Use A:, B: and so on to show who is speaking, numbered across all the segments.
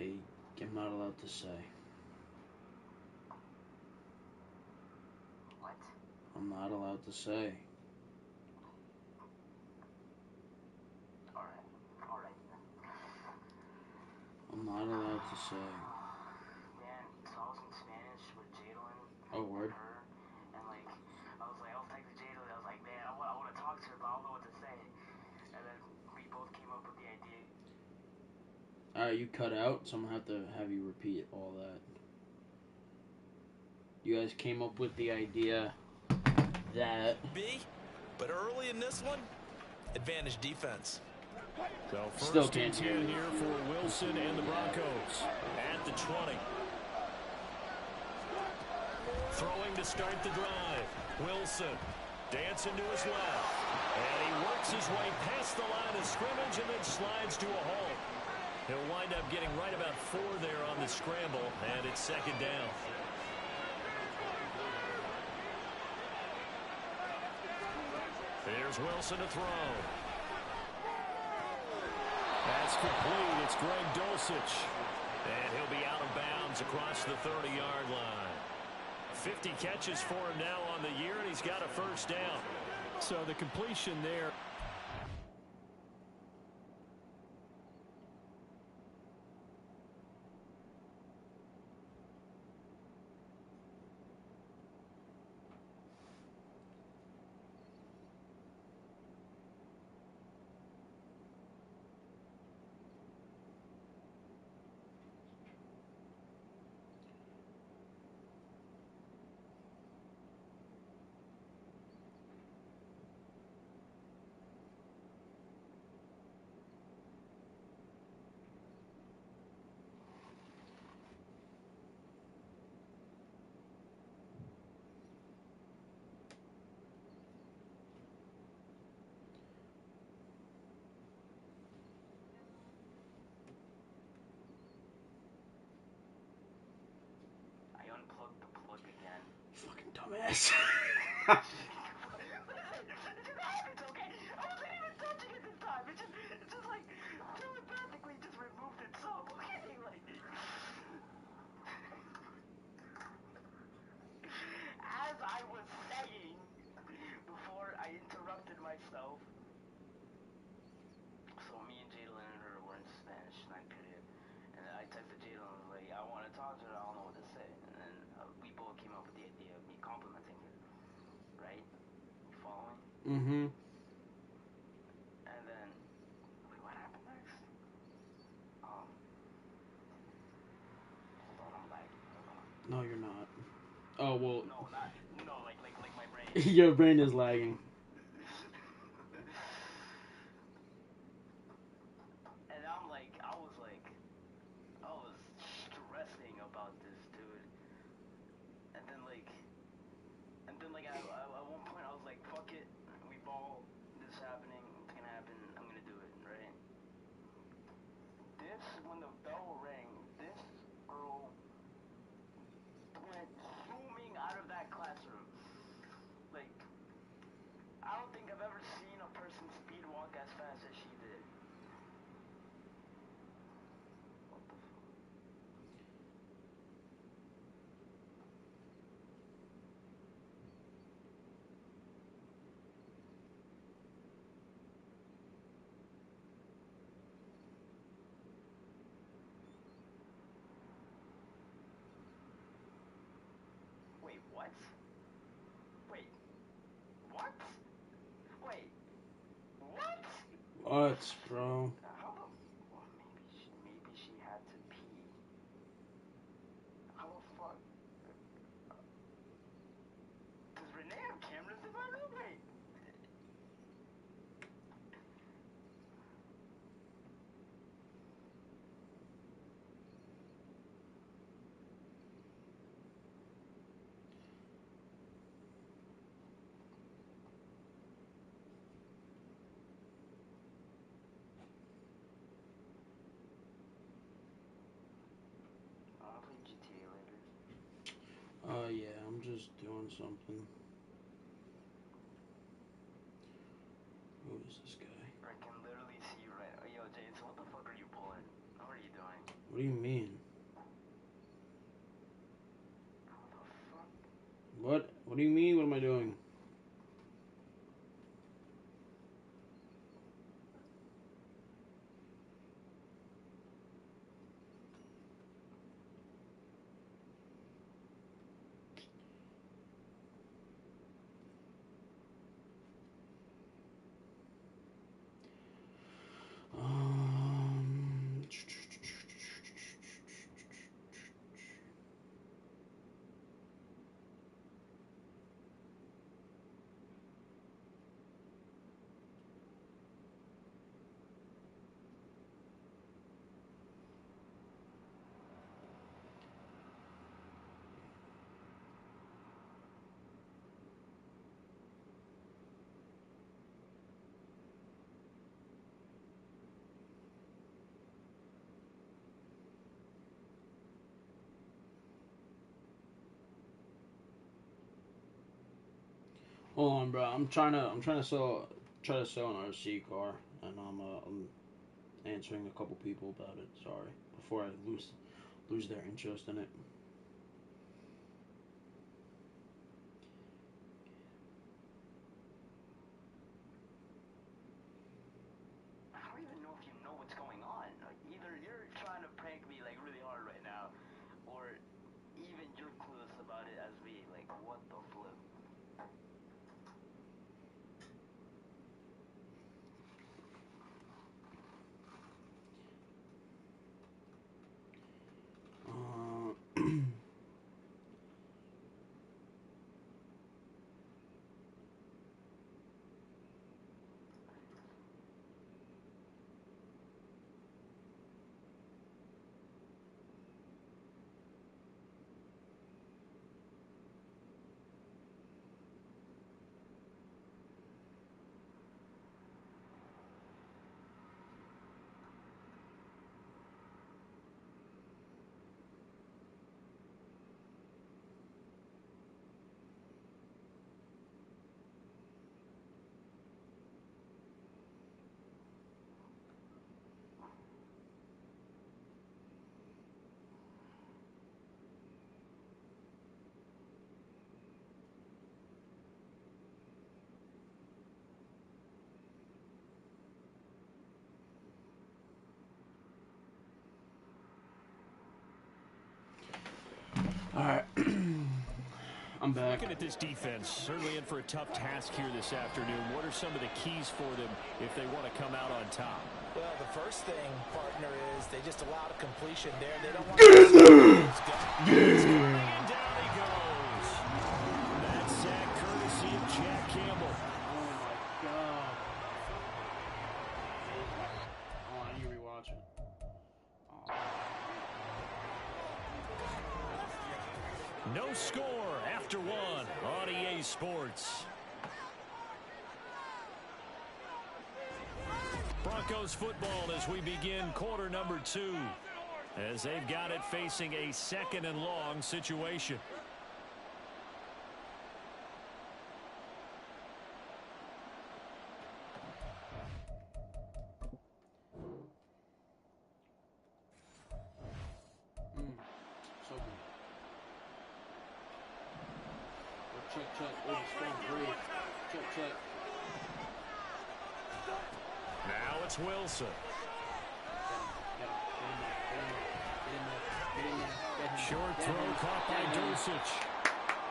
A: am not allowed to say.
B: What?
A: I'm not allowed to say.
B: Alright then.
A: I'm not allowed to say.
B: Man, so I was in Spanish with Jadalyn
A: Oh, word.
B: and her, and like, I was texting Jadalyn, I was like, man, I want to talk to her, but I don't know what to say. And then we both came up with the idea.
A: Alright, you cut out, so I'm gonna have to have you repeat all that. You guys came up with the idea that...
C: B, but early in this one, advantage defense.
D: So
A: Still
D: first
A: can't
D: and
A: hear
D: 10
A: you.
D: here for Wilson and the Broncos at the 20. Throwing to start the drive. Wilson dancing to his left. And he works his way past the line of scrimmage and then slides to a halt. He'll wind up getting right about 4 there on the scramble, and it's second down. Here's Wilson to throw. That's complete. It's Greg Dulcich. And he'll be out of bounds across the 30-yard line. 50 catches for him now on the year, and he's got a first down. So the completion there.
B: Unplug the plug again.
A: Fucking dumbass.
B: It's okay. I wasn't even touching it this time. It's just like telepathically just removed itself. Okay, like. As I was saying before I interrupted myself. So me and Jadalyn and her were in Spanish 9th period, and I texted Jadalyn like, I want to talk to her. I don't know what to say. And then we both came up with the idea of me complimenting her, right? You following?
A: Mm-hmm.
B: And then, wait, what happened next? Hold on, I'm lagging. Hold on.
A: No, you're not. Oh, well...
B: No, like my brain.
A: Your brain is lagging.
B: And I was stressing about this, dude. And then at one point I was like, fuck it, we ball, this is happening, it's gonna happen, I'm gonna do it, right? When the bell rang, this girl went zooming out of that classroom. Like, I don't think I've ever seen a person speed walk as fast as she did. What the fuck? Wait, what? Wait. What? Wait. What?
A: What, bro?
B: How the... Well, maybe she had to pee. How the fuck? Does Renee have cameras in my room? Wait. I'll play GTA later.
A: Yeah, I'm just doing something. Who is this guy?
B: I can literally see you right... Yo, James, what the fuck are you pulling? What are you doing?
A: What do you mean? What? What do you mean? What am I doing? Um, Hold on, bro. I'm trying to try to sell an RC car, and I'm answering a couple people about it. Sorry, before I lose their interest in it.
B: I don't even know if you know what's going on. Like, either you're trying to prank me like really hard right now, or even you're clueless about it as me. Like, what the flip?
A: All right, I'm back.
D: Looking at this defense, certainly in for a tough task here this afternoon. What are some of the keys for them if they want to come out on top?
C: Well, the first thing, partner, is they just allowed a completion there. They don't want
A: Get in there!
D: And down he goes. That sack courtesy of Jack Campbell.
A: Oh my god! Oh, I need to rewatch it.
D: No score after one on EA Sports. Broncos football as we begin quarter number 2, as they've got it facing a 2nd and long situation.
A: So good. Check. Oh, it's going great. Check.
D: Now it's Wilson.
A: Get in there.
D: Short throw caught by Dulcich.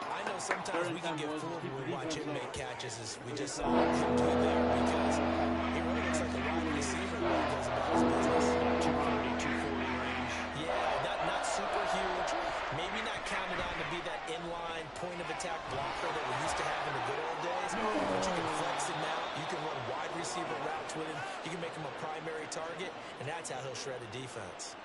C: I know sometimes we can get fooled when we watch him make catches, as we just saw him do there, because he really looks like a wide receiver when he goes about his business.
D: 240 range.
C: Yeah, not super huge. Maybe not counted on to be that inline point of attack blocker that we used to have in the good old days. But you can flex him out. You can run wide receiver routes with him. You can make him a primary target, and that's how he'll shred a defense.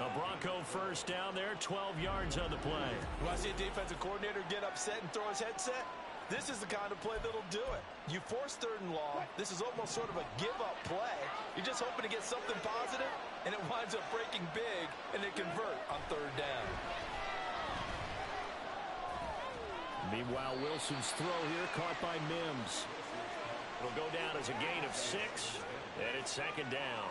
D: A Bronco first down there, 12 yards on the play.
C: You want to see a defensive coordinator get upset and throw his headset? This is the kind of play that'll do it. You force 3rd and long. This is almost sort of a give-up play. You're just hoping to get something positive, and it winds up breaking big, and they convert on 3rd down.
D: Meanwhile, Wilson's throw here caught by Mims. It'll go down as a gain of 6, and it's 2nd down.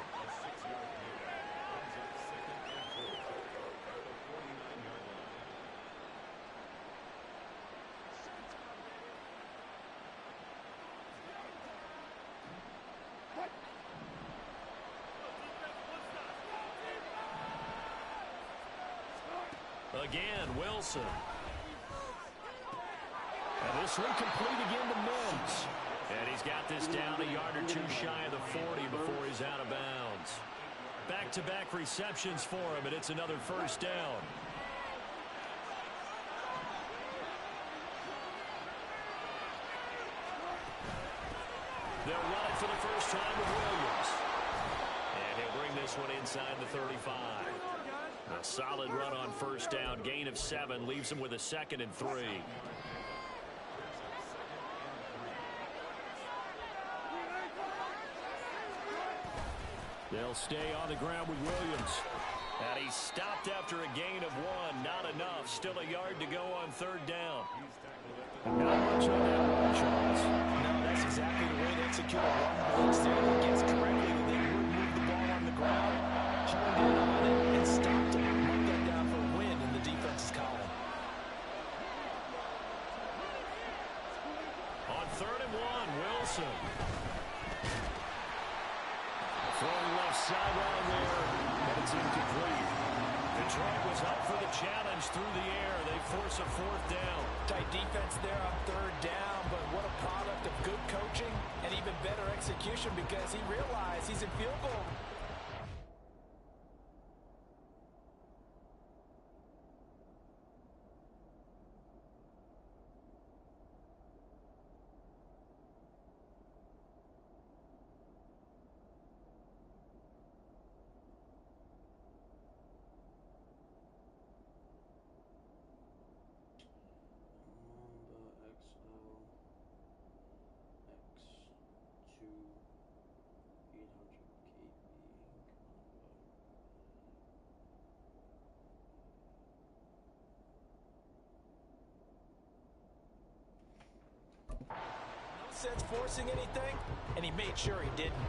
D: Again, Wilson. And this one complete again to Mims. And he's got this down a yard or two shy of the 40 before he's out of bounds. Back-to-back receptions for him, and it's another first down. They'll run it for the first time with Williams. And he'll bring this one inside the 35. A solid run on first down. Gain of 7 leaves him with a 2nd and 3. They'll stay on the ground with Williams. And he's stopped after a gain of 1. Not enough. Still a yard to go on 3rd down. Not much on that one, Charles.
C: No, that's exactly the way they execute a run blitz there. They guessed correctly that they would move the ball on the ground, honed in on it, and stopped it. Mark that down for a win in the defense's column.
D: On 3rd and 1, Wilson. Throwing left sideline there, but it's incomplete. Detroit was up for the challenge through the air. They force a 4th down.
C: Tight defense there on 3rd down, but what a product of good coaching and even better execution because he realized he's in field goal. Sense forcing anything, and he made sure he didn't.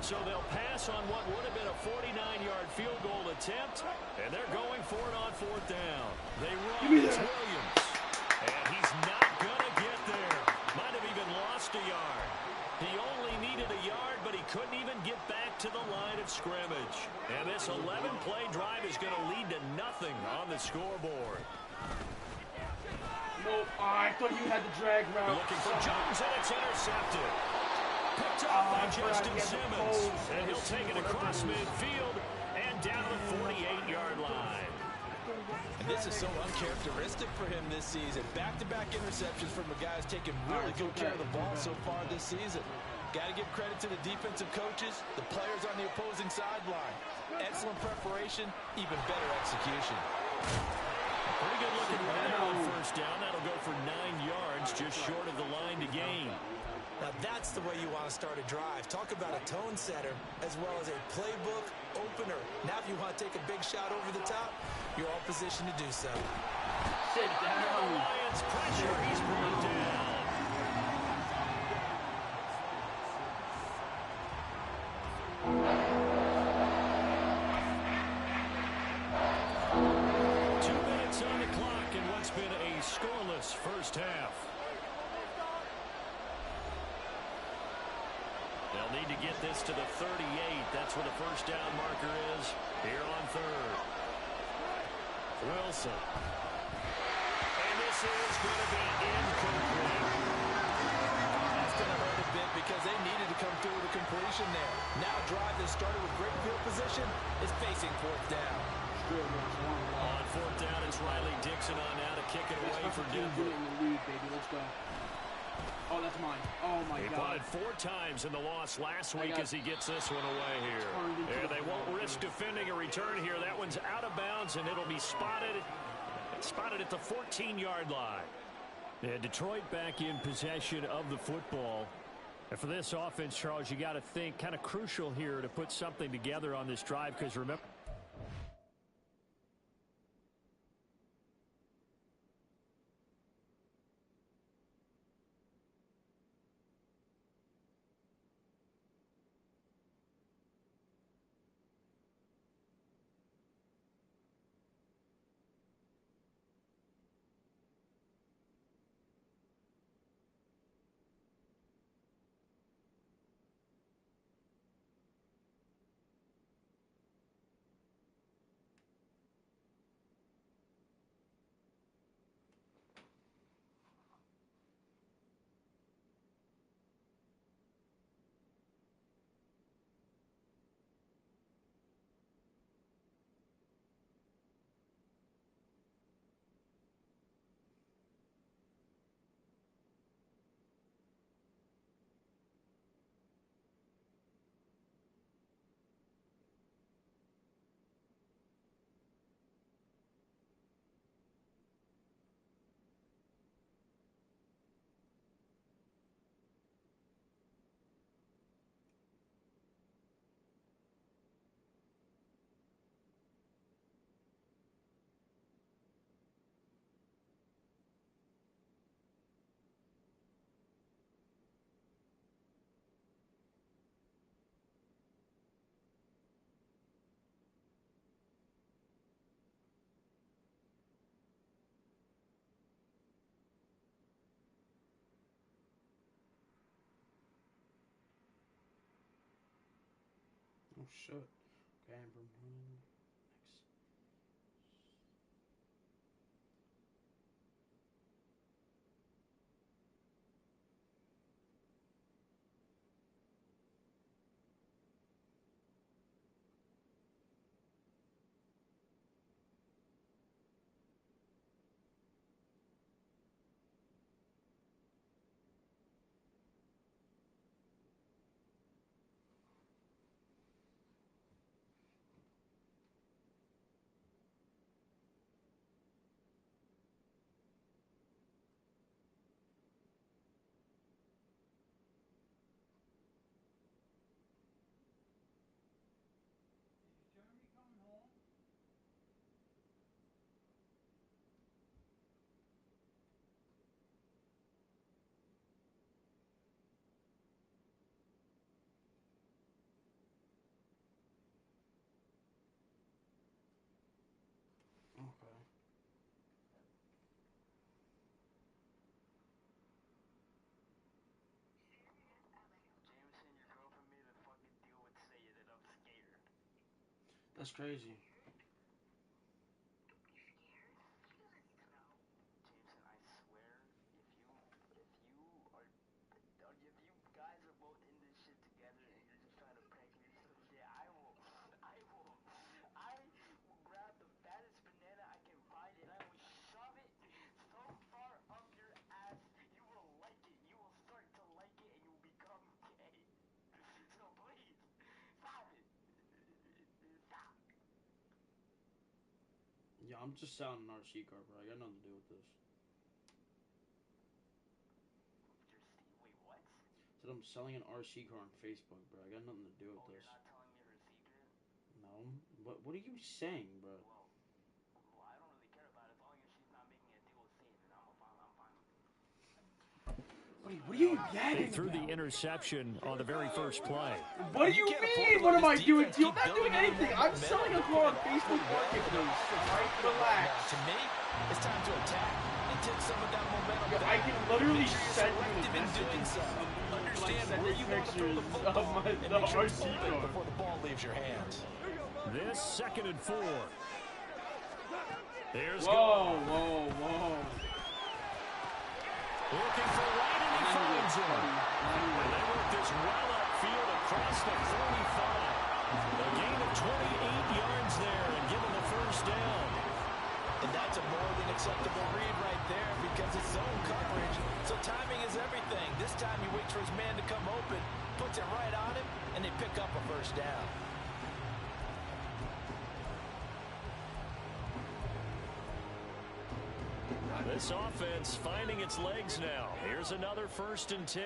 D: So they'll pass on what would have been a 49-yard field goal attempt, and they're going for it on 4th down. They run. It's Williams, and he's not going to get there. Might have even lost a yard. He only needed a yard, but he couldn't even get back to the line of scrimmage. And this 11-play drive is going to lead to nothing on the scoreboard.
A: Nope. I thought you had the drag route.
D: Looking for Jones, and it's intercepted. Picked up by Justin Simmons. And he'll take it across midfield and down the 48-yard line.
C: And this is so uncharacteristic for him this season. Back-to-back interceptions from a guy who's taken really good care of the ball so far this season. Got to give credit to the defensive coaches, the players on the opposing sideline. Excellent preparation, even better execution.
D: Pretty good looking runner on first down. That'll go for 9 yards, just short of the line to gain.
C: Now that's the way you want to start a drive. Talk about a tone setter as well as a playbook opener. Now if you want to take a big shot over the top, you're all positioned to do so.
A: Sit down.
D: Lions pressure. He's brought down. First half. They'll need to get this to the 38. That's where the first down marker is here on 3rd. Wilson. And this is going to be incomplete.
C: That's going to hurt a bit because they needed to come through with a completion there. Now a drive that started with great field position is facing 4th down.
D: On 4th down, it's Riley Dixon on now to kick it away for Denver.
A: Let's go. Oh, that's mine. Oh, my God.
D: He punted 4 times in the loss last week as he gets this one away here. And they won't risk defending a return here. That one's out of bounds, and it'll be spotted at the 14-yard line. Yeah, Detroit back in possession of the football. And for this offense, Charles, you got to think kind of crucial here to put something together on this drive because remember,
A: shit. Okay, next. Okay.
B: Jameson, your girlfriend made a fucking deal with Sayed and I'm scared.
A: That's crazy.
B: Jameson, I swear, if you guys are both in this shit together and you're just trying to prank me or some shit, I will grab the fattest banana I can find and I will shove it so far up your ass, you will like it. You will start to like it and you will become gay. So please, stop it. Stop.
A: Yeah, I'm just selling an RC car, bro. I got nothing to do with this.
B: Wait, what?
A: Said I'm selling an RC car on Facebook, bro. I got nothing to do with this.
B: You're not telling me her secret?
A: No. What are you saying, bro?
B: Well, I don't really care about it as long as she's not making a deal with Satan, and I'm fine with it.
A: What are you yapping
D: They threw
A: about?
D: the interception on the very first play.
A: What do you mean? What am I doing to you? I'm not doing anything. I'm selling a car on Facebook Marketplace. Alright, relax.
C: To me, it's time to attack and take some of that momentum.
A: Yeah, I can literally send you
C: Selective in doing so. Understand where you want to throw the football and make sure it's open before the ball leaves your hands.
D: This 2nd and 4. Here's
A: Whoa.
D: Looking for right, and he finds him. And they work this well upfield across the 45. A gain of 28 yards there and give him the first down.
C: And that's a more than acceptable read right there because it's zone coverage. So timing is everything. This time he waits for his man to come open, puts it right on him, and they pick up a first down.
D: This offense finding its legs now. Here's another 1st and 10.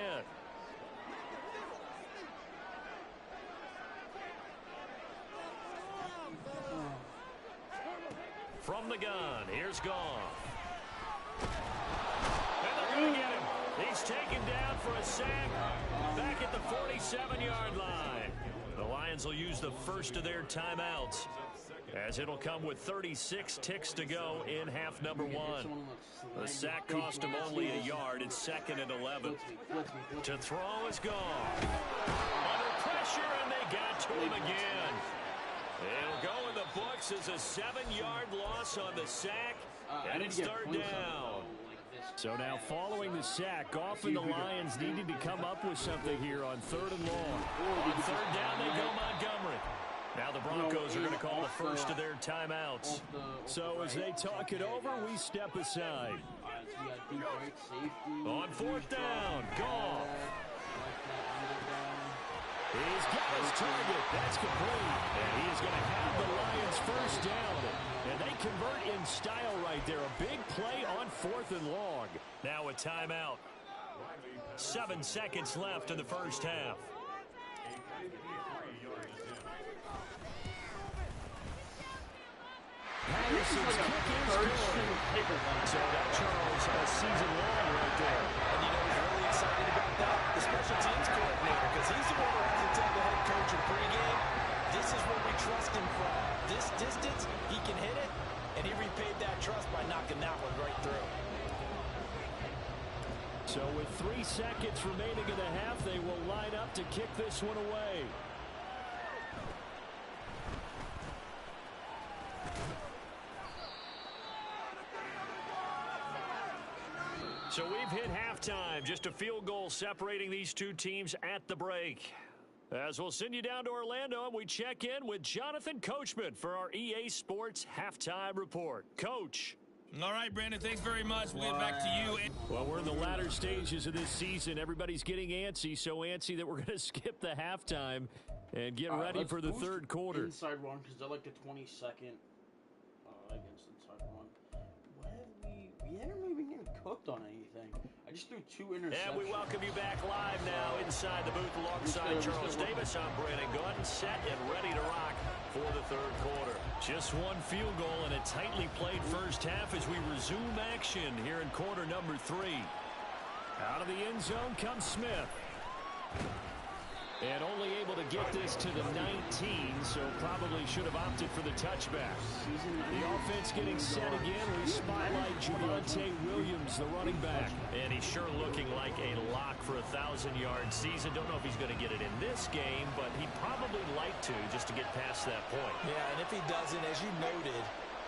D: From the gun, here's Goff. And they're going to get him. He's taken down for a sack back at the 47-yard line. The Lions will use the first of their timeouts, as it'll come with 36 ticks to go in half number 1. The sack cost him only a yard. It's 2nd and 11. To throw is Goff. Under pressure, and they got to him again. It'll go in the books as a 7-yard loss on the sack, and it's 3rd down. So now following the sack, Goff and the Lions needing to come up with something here on 3rd and long. On 3rd down, they go Montgomery. Now the Broncos are going to call the first of their timeouts. So as they talk it over, we step aside. On 4th down, Goff. He's got his target. That's complete. And he is going to have the Lions first down. And they convert in style right there. A big play on 4th and long. Now a timeout. 7 seconds left in the first half. Patterson's kick is good. So that Charles has season long right there.
C: And you know who's really excited about that? The special teams coordinator, because he's the one who has to tell the head coach in pregame, this is where we trust him from. This distance, he can hit it, and he repaid that trust by knocking that one right through.
D: So with 3 seconds remaining in the half, they will line up to kick this one away. So we've hit halftime. Just a field goal separating these two teams at the break. As we'll send you down to Orlando, and we check in with Jonathan Coachman for our EA Sports Halftime Report. Coach.
E: All right, Brandon, thanks very much. We'll get back to you.
D: Well, we're in the latter stages of this season. Everybody's getting antsy, so antsy that we're going to skip the halftime and get ready for the third quarter.
A: Inside run, because they're like the 22nd against inside run. What have we haven't really been getting cooked on anything. I just threw 2 interceptions.
D: And we welcome you back live now inside the booth alongside Charles Davis. I'm Brandon Gunn, set and ready to rock for the third quarter. Just one field goal and a tightly played first half as we resume action here in quarter number 3. Out of the end zone comes Smith. And only able to get this to the 19, so probably should have opted for the touchback. The offense getting set again. We spotlight Javonte Williams, the running back. And he's sure looking like a lock for a 1,000-yard season. Don't know if he's going to get it in this game, but he'd probably like to just to get past that point.
C: Yeah, and if he doesn't, as you noted,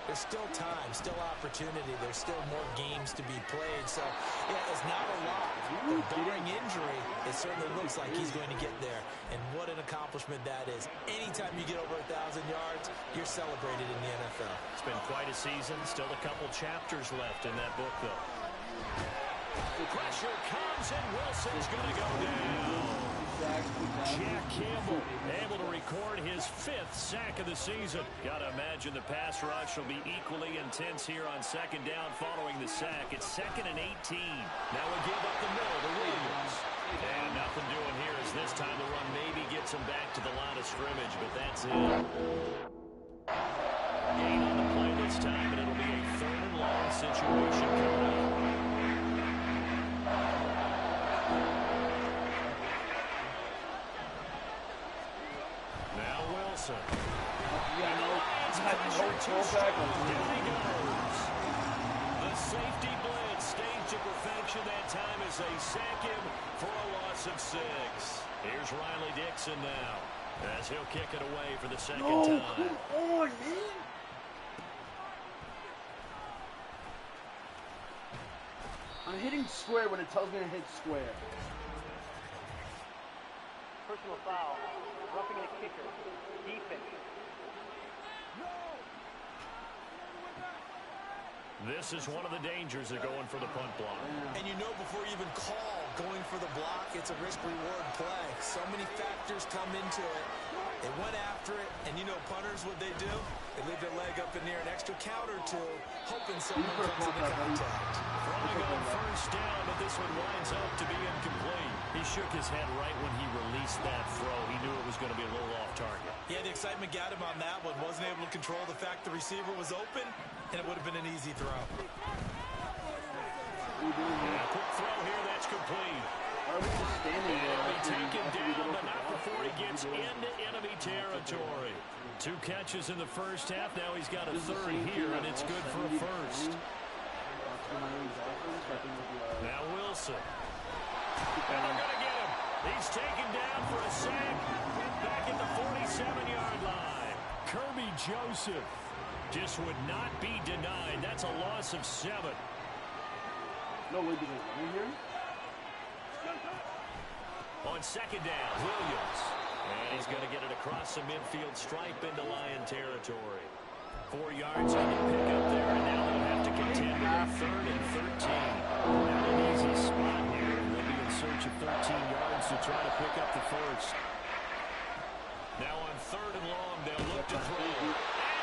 C: there's still time, still opportunity. There's still more games to be played. So, yeah, it's not a lot. But barring injury, it certainly looks like he's going to get there. And what an accomplishment that is. Anytime you get over 1,000 yards, you're celebrated in the NFL.
D: It's been quite a season. Still a couple chapters left in that book, though. Pressure comes, and Wilson's going to go down. Jack Campbell able to record his 5th sack of the season. Got to imagine the pass rush will be equally intense here on second down following the sack. It's 2nd and 18. Now we give up the middle to Williams. And nothing doing here as this time the run maybe gets him back to the line of scrimmage, but that's it. Gain on the play this time, and it'll be a 3rd and long situation coming up. The safety blitz staged to perfection that time as they sack him for a loss of 6. Here's Riley Dixon now as he'll kick it away for the second time.
A: Come on, man. I'm hitting square when it tells me to hit square.
B: Personal foul. Roughing the kicker. Defense.
D: This is one of the dangers of going for the punt block.
C: And you know before you even call going for the block, it's a risk-reward play. So many factors come into it. They went after it, and you know punters, what they do? They leave their leg up in the air an extra count or two, hoping someone comes into contact.
D: Throwing on first down, but this one winds up to be incomplete. He shook his head right when he released that throw. He knew it was going to be a little off target.
C: Yeah, the excitement got him on that one. Wasn't able to control the fact the receiver was open, and it would have been an easy throw.
D: A quick throw here, that's complete.
A: Why are we just standing there?
D: He'll be taken down, but not before he gets into enemy territory. 2 catches in the first half. Now he's got a 3rd here, and it's good for a 1st. Now Wilson. And they're going to get him. He's taken down for a sack back at the 47-yard line. Kirby Joseph just would not be denied. That's a loss of 7.
A: No way, did it run here?
D: On second down, Williams. And he's going to get it across the midfield stripe into Lion territory. 4 yards on the pickup there, and now they'll have to contend with a 3rd and 13. Not an easy spot here, and they'll be in search of 13 yards to try to pick up the 1st. Now on 3rd and long, they'll look to throw. And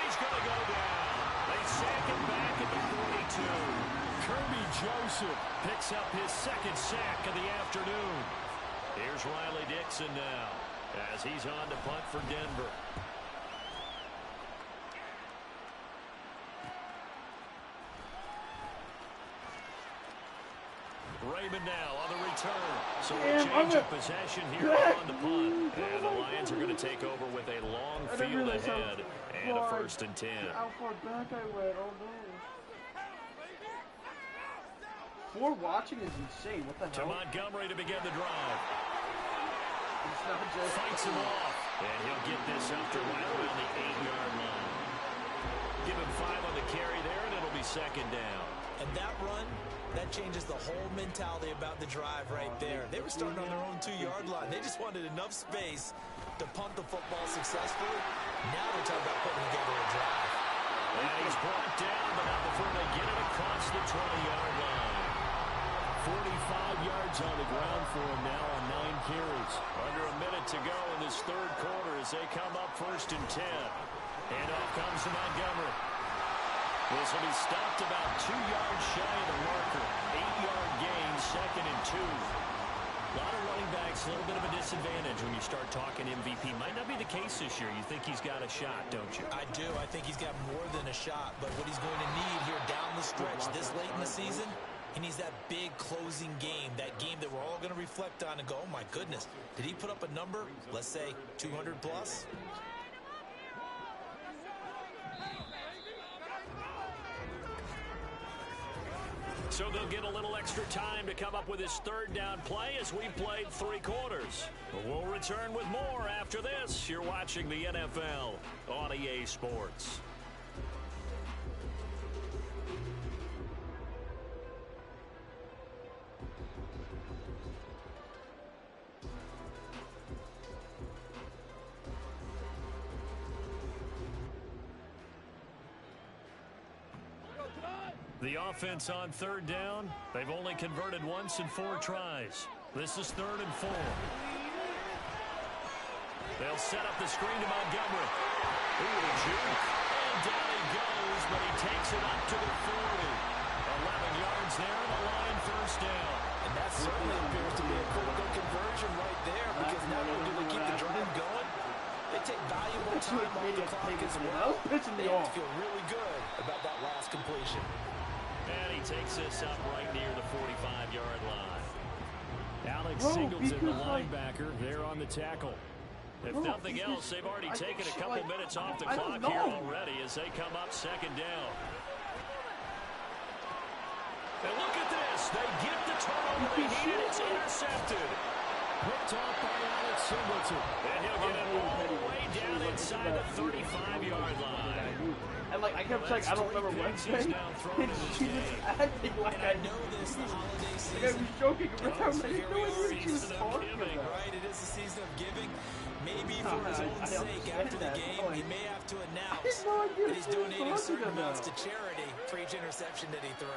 D: he's going to go down. They sack him back at the 42. Kirby Joseph picks up his 2nd sack of the afternoon. Here's Riley Dixon now as he's on to punt for Denver. Raymond now on the return. So a change of possession here on the punt. And the Lions are going to take over with a long field ahead and a 1st and 10.
A: How far back I went, oh no. 4 watching is insane, what the hell?
D: To Montgomery to begin the drive.
A: It's not just
D: Fights him off. And he'll get this up to right around the 8-yard line. Give him 5 on the carry there, and it'll be 2nd down.
C: And that run, that changes the whole mentality about the drive right there. They were starting on their own 2-yard line. They just wanted enough space to pump the football successfully. Now they're talking about putting together a drive.
D: And he's brought down, but not before they get it across the 20-yard line. 45 yards on the ground for him now on 9 carries. Under a minute to go in this third quarter as they come up 1st and 10. And off comes to Montgomery. This will be stopped about 2 yards shy of the marker. 8-yard gain, 2nd and 2. A lot of running backs, a little bit of a disadvantage when you start talking MVP. Might not be the case this year. You think he's got a shot, don't you?
C: I do. I think he's got more than a shot. But what he's going to need here down the stretch this late in the season, he needs that big closing game, that game that we're all going to reflect on and go, oh, my goodness, did he put up a number, let's say, 200 plus?
D: So they'll get a little extra time to come up with his 3rd down play as we played 3 quarters. But we'll return with more after this. You're watching the NFL on EA Sports. The offense on 3rd down, they've only converted once in 4 tries. This is 3rd and 4. They'll set up the screen to Montgomery. Ooh, a juke. And down he goes, but he takes it up to the 40. 11 yards there, and the line 1st down.
C: And that certainly appears to be a critical conversion right there, because not only do they keep the drive going, they take valuable time off the clock as well. They have to feel really good about that last completion.
D: And he takes this up right near the 45-yard line. Alex Singleton, the linebacker, there on the tackle. If nothing else, they've already taken a couple minutes off the clock here already as they come up 2nd down. And look at this. They get the turnover they need. It's intercepted. Picked off by Alex Singleton. And he'll get it all the way down inside the 35-yard line.
A: And like I kept saying, I don't remember Wednesday. And she was acting like I
C: know this. The holiday season.
A: Like I was joking around. I didn't know what she was talking about.
C: Right, it is the season of giving. Maybe for his own sake, after the game, he may have to announce that he's donating certain amounts to charity for each interception that he threw.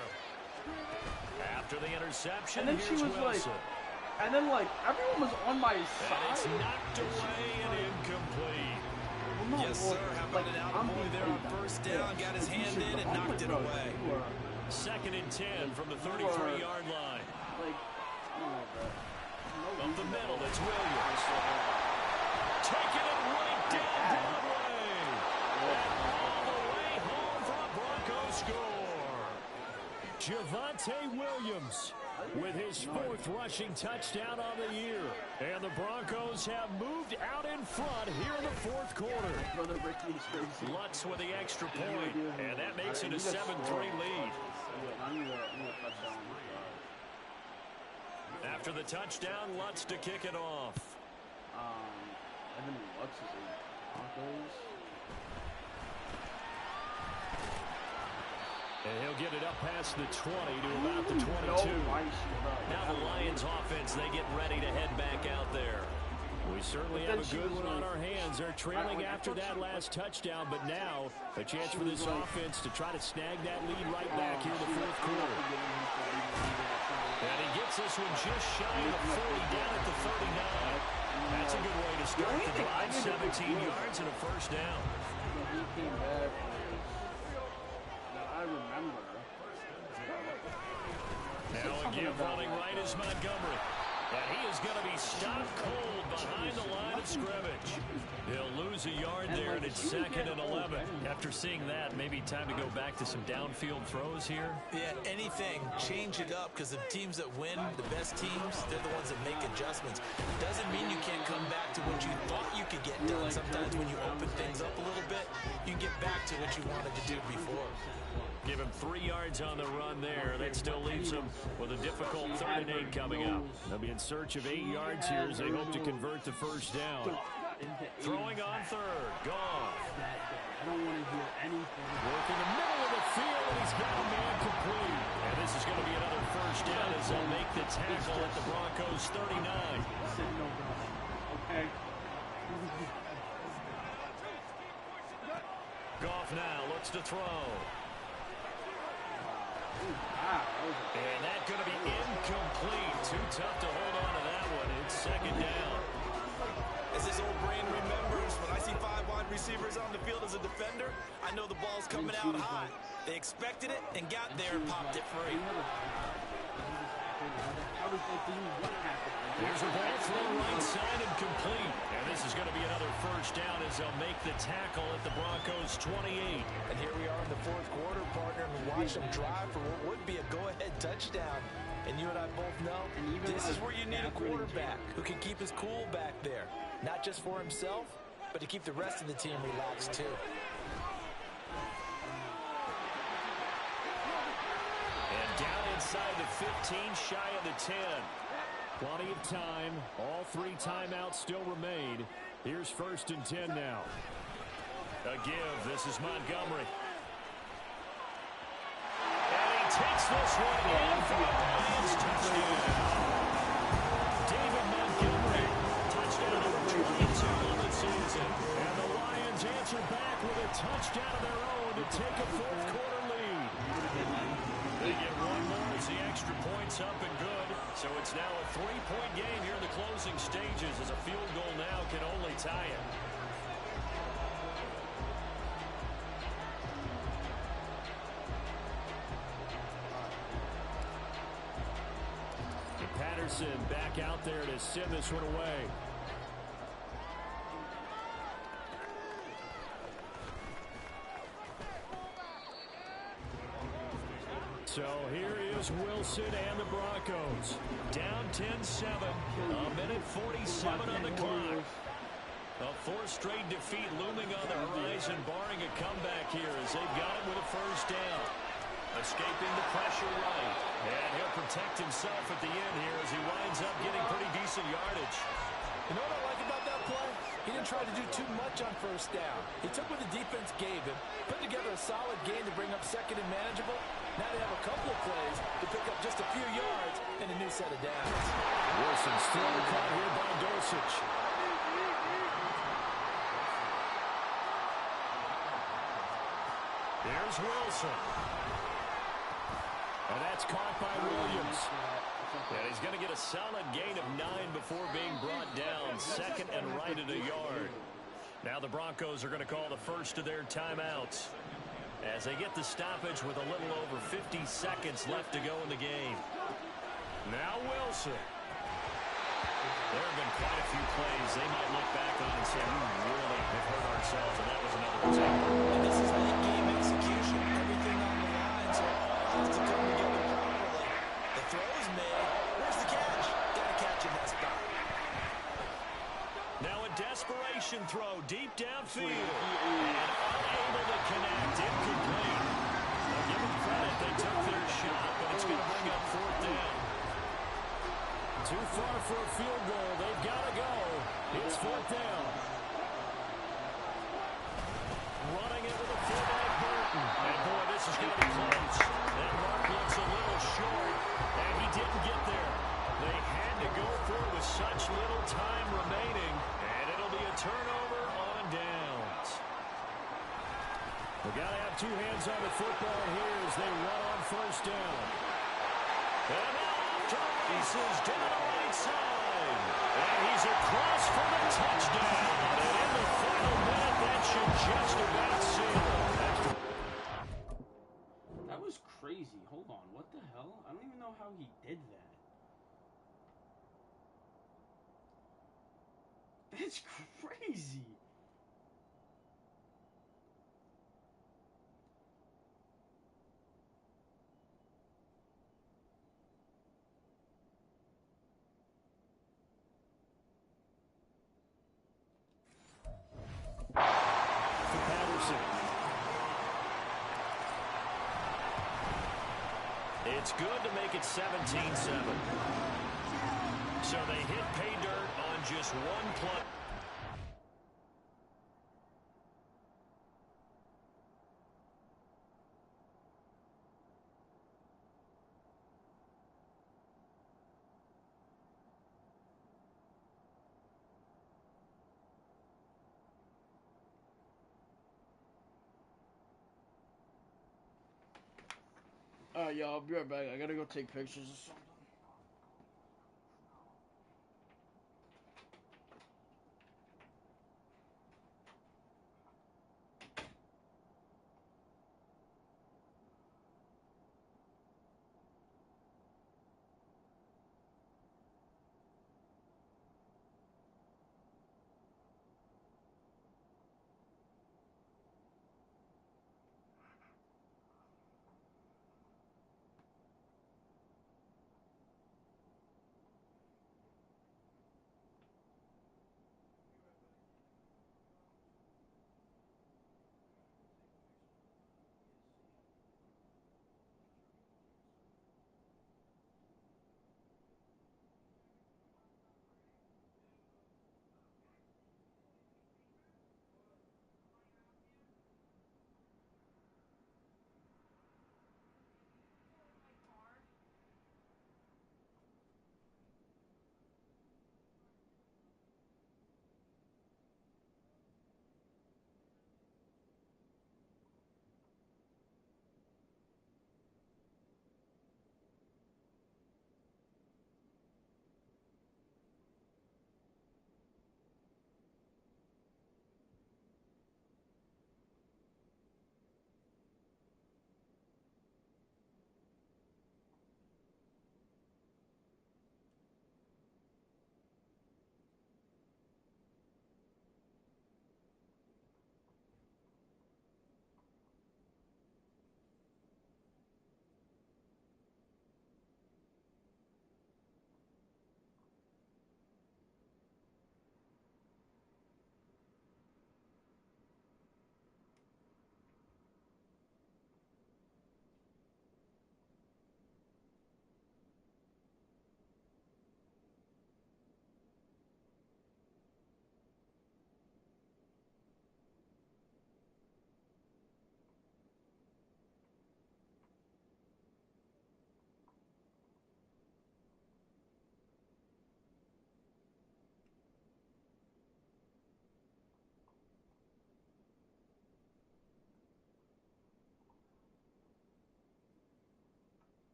D: After the interception,
A: and then she was
D: Wilson.
A: Like, and then like everyone was on my side.
D: And it's knocked away and incomplete.
C: Yes, sir. How about an out-of-boy there on 1st down? Got his hand in and knocked it away.
D: 2nd and 10 from the 33-yard line. Up the middle, it's Williams. Taking it right down Broadway. And all the way home for a Broncos score. Javonte Williams with his 4th rushing touchdown on the year. And the Broncos have moved out in front here in the 4th quarter. Lutz with the extra point, and that makes it a 7-3 lead. After the touchdown, Lutz to kick it off.
A: Evan Lutz is a Broncos.
D: And he'll get it up past the 20 to about the 22. Now the Lions offense, they get ready to head back out there. We certainly have a good one on our hands. They're trailing after that last touchdown, but now a chance for this offense to try to snag that lead right back here in the 4th quarter. And he gets this one just shy of 40 down at the 39. That's a good way to start the drive. 17 yards and a 1st down.
A: I remember.
D: Now again running right is Montgomery. And he is going to be stopped cold behind the line of scrimmage. He'll lose a yard there, and it's 2nd and 11. After seeing that, maybe time to go back to some downfield throws here.
C: Yeah, anything. Change it up, because the teams that win, the best teams, they're the ones that make adjustments. Doesn't mean you can't come back to what you thought you could get done. Sometimes when you open things up a little bit, you can get back to what you wanted to do before.
D: Give him 3 yards on the run there. That still leaves him with a difficult 3rd and 8 coming up. They'll be in search of 8 yards here as they hope to convert the 1st down. Throwing on 3rd. Goff.
A: I don't want to hear anything.
D: Working the middle of the field, and he's got a man complete. first down as they'll make the tackle at the Broncos 39.
A: Okay.
D: Goff now looks to throw. And that's going to be incomplete. Too tough to hold on to that one. It's second down.
C: As this old brain remembers, when I see 5 wide receivers on the field as a defender, I know the ball's coming out high. They expected it and got there and popped it free.
D: Here's a ball thrown right side and complete. And this is going to be another first down as they'll make the tackle at the Broncos 28.
C: And here we are in the fourth quarter, partner, and watch them drive for what would be a go-ahead touchdown. And you and I both know this is where you need a quarterback who can keep his cool back there. Not just for himself, but to keep the rest of the team relaxed too.
D: And down inside the 15, shy of the 10. Plenty of time. All 3 timeouts still remain. Here's first and 10 now. A give. This is Montgomery. And he takes this one in for a Lions touchdown. David Montgomery. Touchdown number 22 on the season. And the Lions answer back with a touchdown of their own to take a fourth quarter lead. They get one more as the extra point's up and good. So it's now a 3-point game here in the closing stages as a field goal now can only tie it. And Patterson back out there to send this one away. So here is Wilson and the Broncos. Down 10-7, a minute 47 on the clock. A 4th straight defeat looming on the horizon, barring a comeback here as they've got it with a first down. Escaping the pressure right. And he'll protect himself at the end here as he winds up getting pretty decent yardage.
C: You know what I like about that play? He didn't try to do too much on first down. He took what the defense gave him, put together a solid game to bring up second and manageable. Now they have a couple of plays to pick up just a few yards and a new set of downs.
D: Wilson's throw caught here by Dosich. There's Wilson. And that's caught by Williams. And he's going to get a solid gain of 9 before being brought down. Second and right at a yard. Now the Broncos are going to call the first of their timeouts as they get the stoppage with a little over 50 seconds left to go in the game. Now Wilson. There have been quite a few plays they might look back on and say, we really have hurt ourselves, and that was another example.
C: And this is late game execution. Everything on the line, so it all has to come together properly. The throw is made. Where's the catch? Got to catch in that spot.
D: Now a desperation throw deep downfield. And unable to connect. Incomplete. Now give them credit. They took their shot, but it's going to bring up 4th down. Too far for a field goal. They've got to go. It's 4th down. Running it with a fullback Burton. And boy, this is going to be close. That mark looks a little short, and he didn't get there. They had to go for it with such little time remaining, and it'll be a turnover on downs. We've got to have 2 hands on the football here as they run on first down. And off to the races down the right side. And he's across for the touchdown. And in the final minute, that should just about seal it.
A: That was crazy. Hold on. What the hell? I don't even know how he did that. That's crazy.
D: For Patterson. It's good to make it 17-7. So they hit pay dirt on just one play.
A: Alright, y'all, I'll be right back. I gotta go take pictures or something.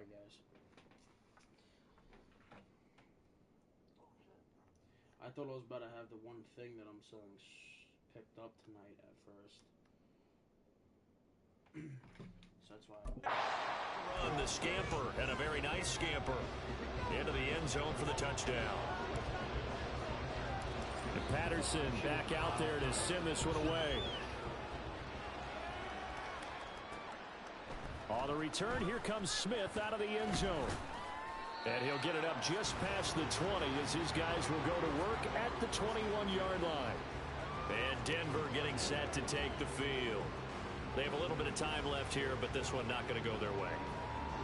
A: Sorry, guys. I thought I was about to have the one thing that I'm selling picked up tonight at first. So that's why I was...
D: Run the scamper, and a very nice scamper. Into the end zone for the touchdown. And Patterson back out there to send this one away. On the return, here comes Smith out of the end zone. And he'll get it up just past the 20 as his guys will go to work at the 21-yard line. And Denver getting set to take the field. They have a little bit of time left here, but this one not going to go their way.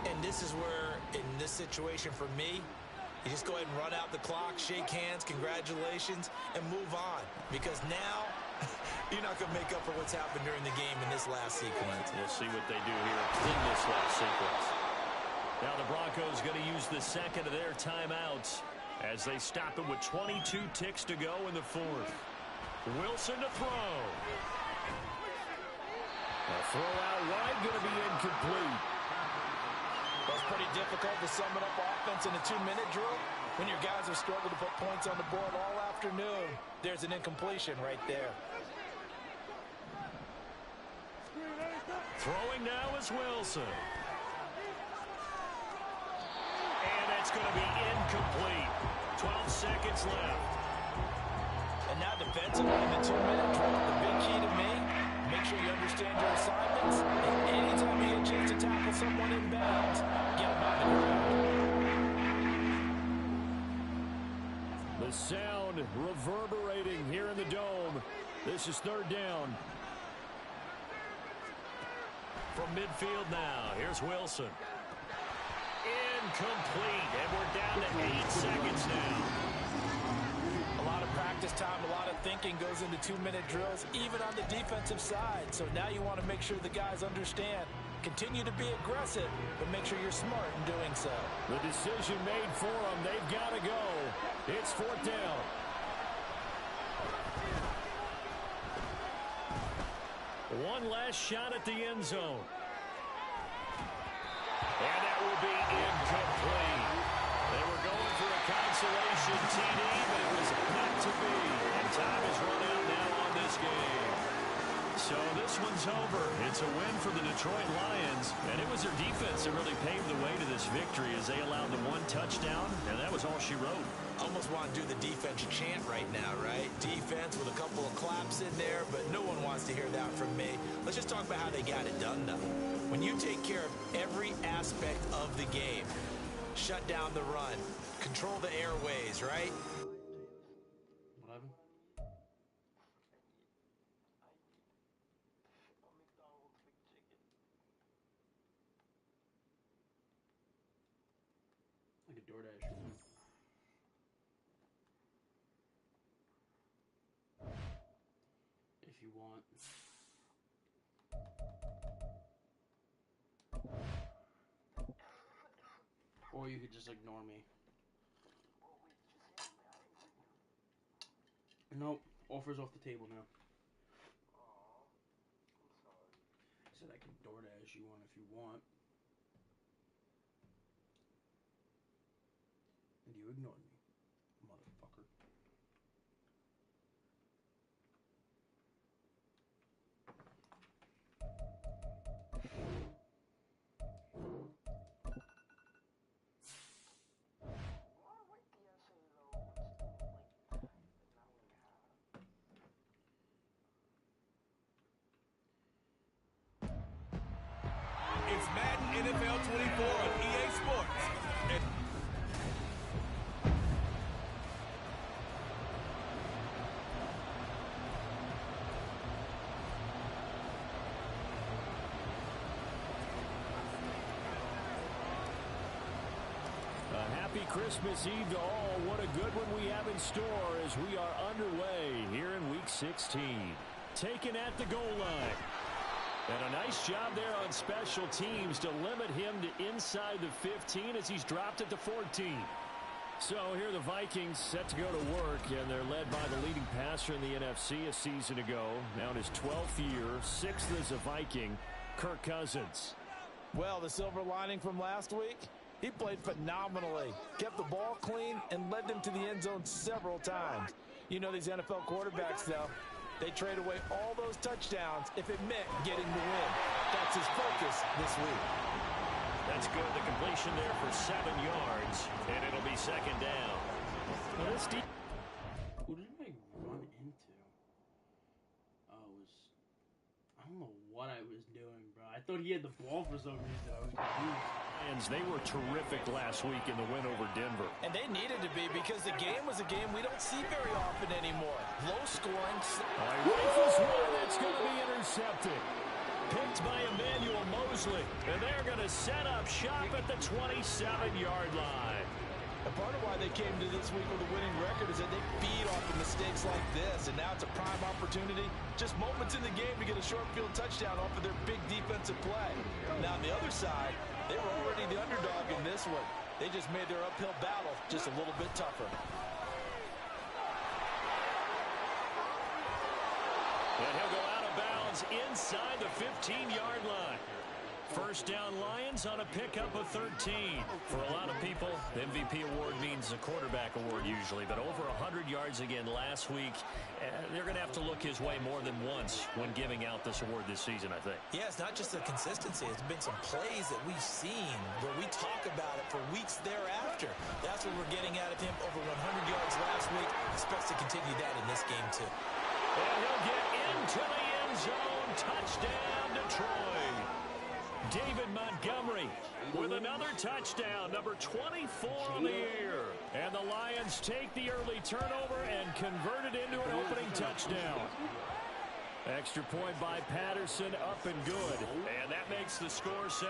C: And this is where, in this situation for me, you just go ahead and run out the clock, shake hands, congratulations, and move on. Because now, you're not going to make up for what's happened during the game in this last sequence.
D: We'll see what they do here in this last sequence. Now the Broncos going to use the second of their timeouts as they stop it with 22 ticks to go in the fourth. Wilson to throw. A throw out wide going to be incomplete.
C: That's pretty difficult to sum it up offense in a 2-minute drill when your guys have struggled to put points on the board all afternoon. There's an incompletion right there.
D: Throwing now is Wilson. And that's going to be incomplete. 12 seconds left.
C: And now defensively in the 2-minute drill, the big key to me, make sure you understand your assignments. And anytime you get a chance to tackle someone in bounds, get them out of the ground.
D: The sound reverberating here in the dome. This is third down. From midfield now, here's Wilson. Incomplete, and we're down to 8 seconds now.
C: A lot of practice time, a lot of thinking goes into 2-minute drills, even on the defensive side. So now you want to make sure the guys understand. Continue to be aggressive, but make sure you're smart in doing so.
D: The decision made for them. They've got to go. It's fourth down. One last shot at the end zone. And that will be incomplete. They were going for a consolation TD, but it was not to be. And time is run out now on this game. So this one's over. It's a win for the Detroit Lions, and it was their defense that really paved the way to this victory as they allowed the one touchdown, and that was all she wrote.
C: Almost want to do the defense chant right now, right? Defense with a couple of claps in there, but no one wants to hear that from me. Let's just talk about how they got it done, though. When you take care of every aspect of the game, shut down the run, control the airways, right?
A: What happened? Like a DoorDash. If you want. Or you could just ignore me. Nope. Offer's off the table now. I said I can DoorDash you one if you want. And you ignored me, motherfucker.
E: It's Madden NFL 24 on EA Sports.
D: A happy Christmas Eve to all. What a good one we have in store as we are underway here in Week 16. Taken at the goal line. And a nice job there on special teams to limit him to inside the 15 as he's dropped at the 14. So here the Vikings set to go to work, and they're led by the leading passer in the NFC a season ago. Now in his 12th year, 6th as a Viking, Kirk Cousins.
C: Well, the silver lining from last week, he played phenomenally, kept the ball clean, and led them to the end zone several times. You know these NFL quarterbacks, though, they trade away all those touchdowns if it meant getting the win. That's his focus this week.
D: That's good. The completion there for 7 yards, and it'll be second down. Well, this
A: Who did I run into? I don't know what I was doing, bro. I thought he had the ball for some reason. I was confused.
D: They were terrific last week in the win over Denver.
C: And they needed to be because the game was a game we don't see very often anymore. Low scoring.
D: Rifles one, that's going to be intercepted. Picked by Emmanuel Mosley. And they're going to set up shop at the 27-yard line.
C: And part of why they came to this week with a winning record is that they feed off of mistakes like this, and now it's a prime opportunity, just moments in the game to get a short field touchdown off of their big defensive play. Now on the other side, they were already the underdog in this one. They just made their uphill battle just a little bit tougher.
D: And he'll go out of bounds inside the 15-yard line. First down Lions on a pickup of 13. For a lot of people, the MVP award means a quarterback award usually, but over 100 yards again last week. They're going to have to look his way more than once when giving out this award this season, I think.
C: Yeah, it's not just the consistency. It's been some plays that we've seen where we talk about it for weeks thereafter. That's what we're getting out of him. Over 100 yards last week. Expects to continue that in this game, too.
D: And he'll get into the end zone. Touchdown, Detroit. David Montgomery with another touchdown, number 24 on the year. And the Lions take the early turnover and convert it into an opening touchdown. Extra point by Patterson, up and good. And that makes the score 7-0.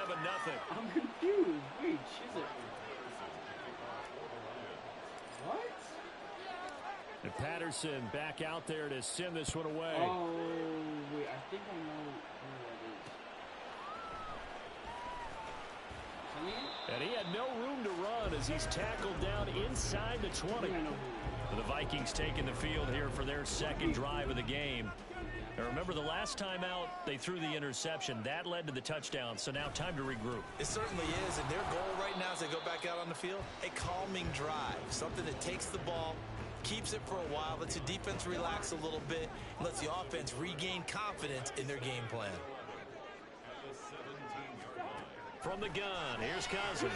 A: I'm confused. Wait, shit. What?
D: And Patterson back out there to send this one away.
A: Oh, wait, I think I know who that is.
D: And he had no room to run as he's tackled down inside the 20. The Vikings taking the field here for their second drive of the game. Now remember, the last time out, they threw the interception. That led to the touchdown, so now time to regroup.
C: It certainly is, and their goal right now as they go back out on the field, a calming drive, something that takes the ball, keeps it for a while, lets the defense relax a little bit, and lets the offense regain confidence in their game plan.
D: From the gun, here's Cousins.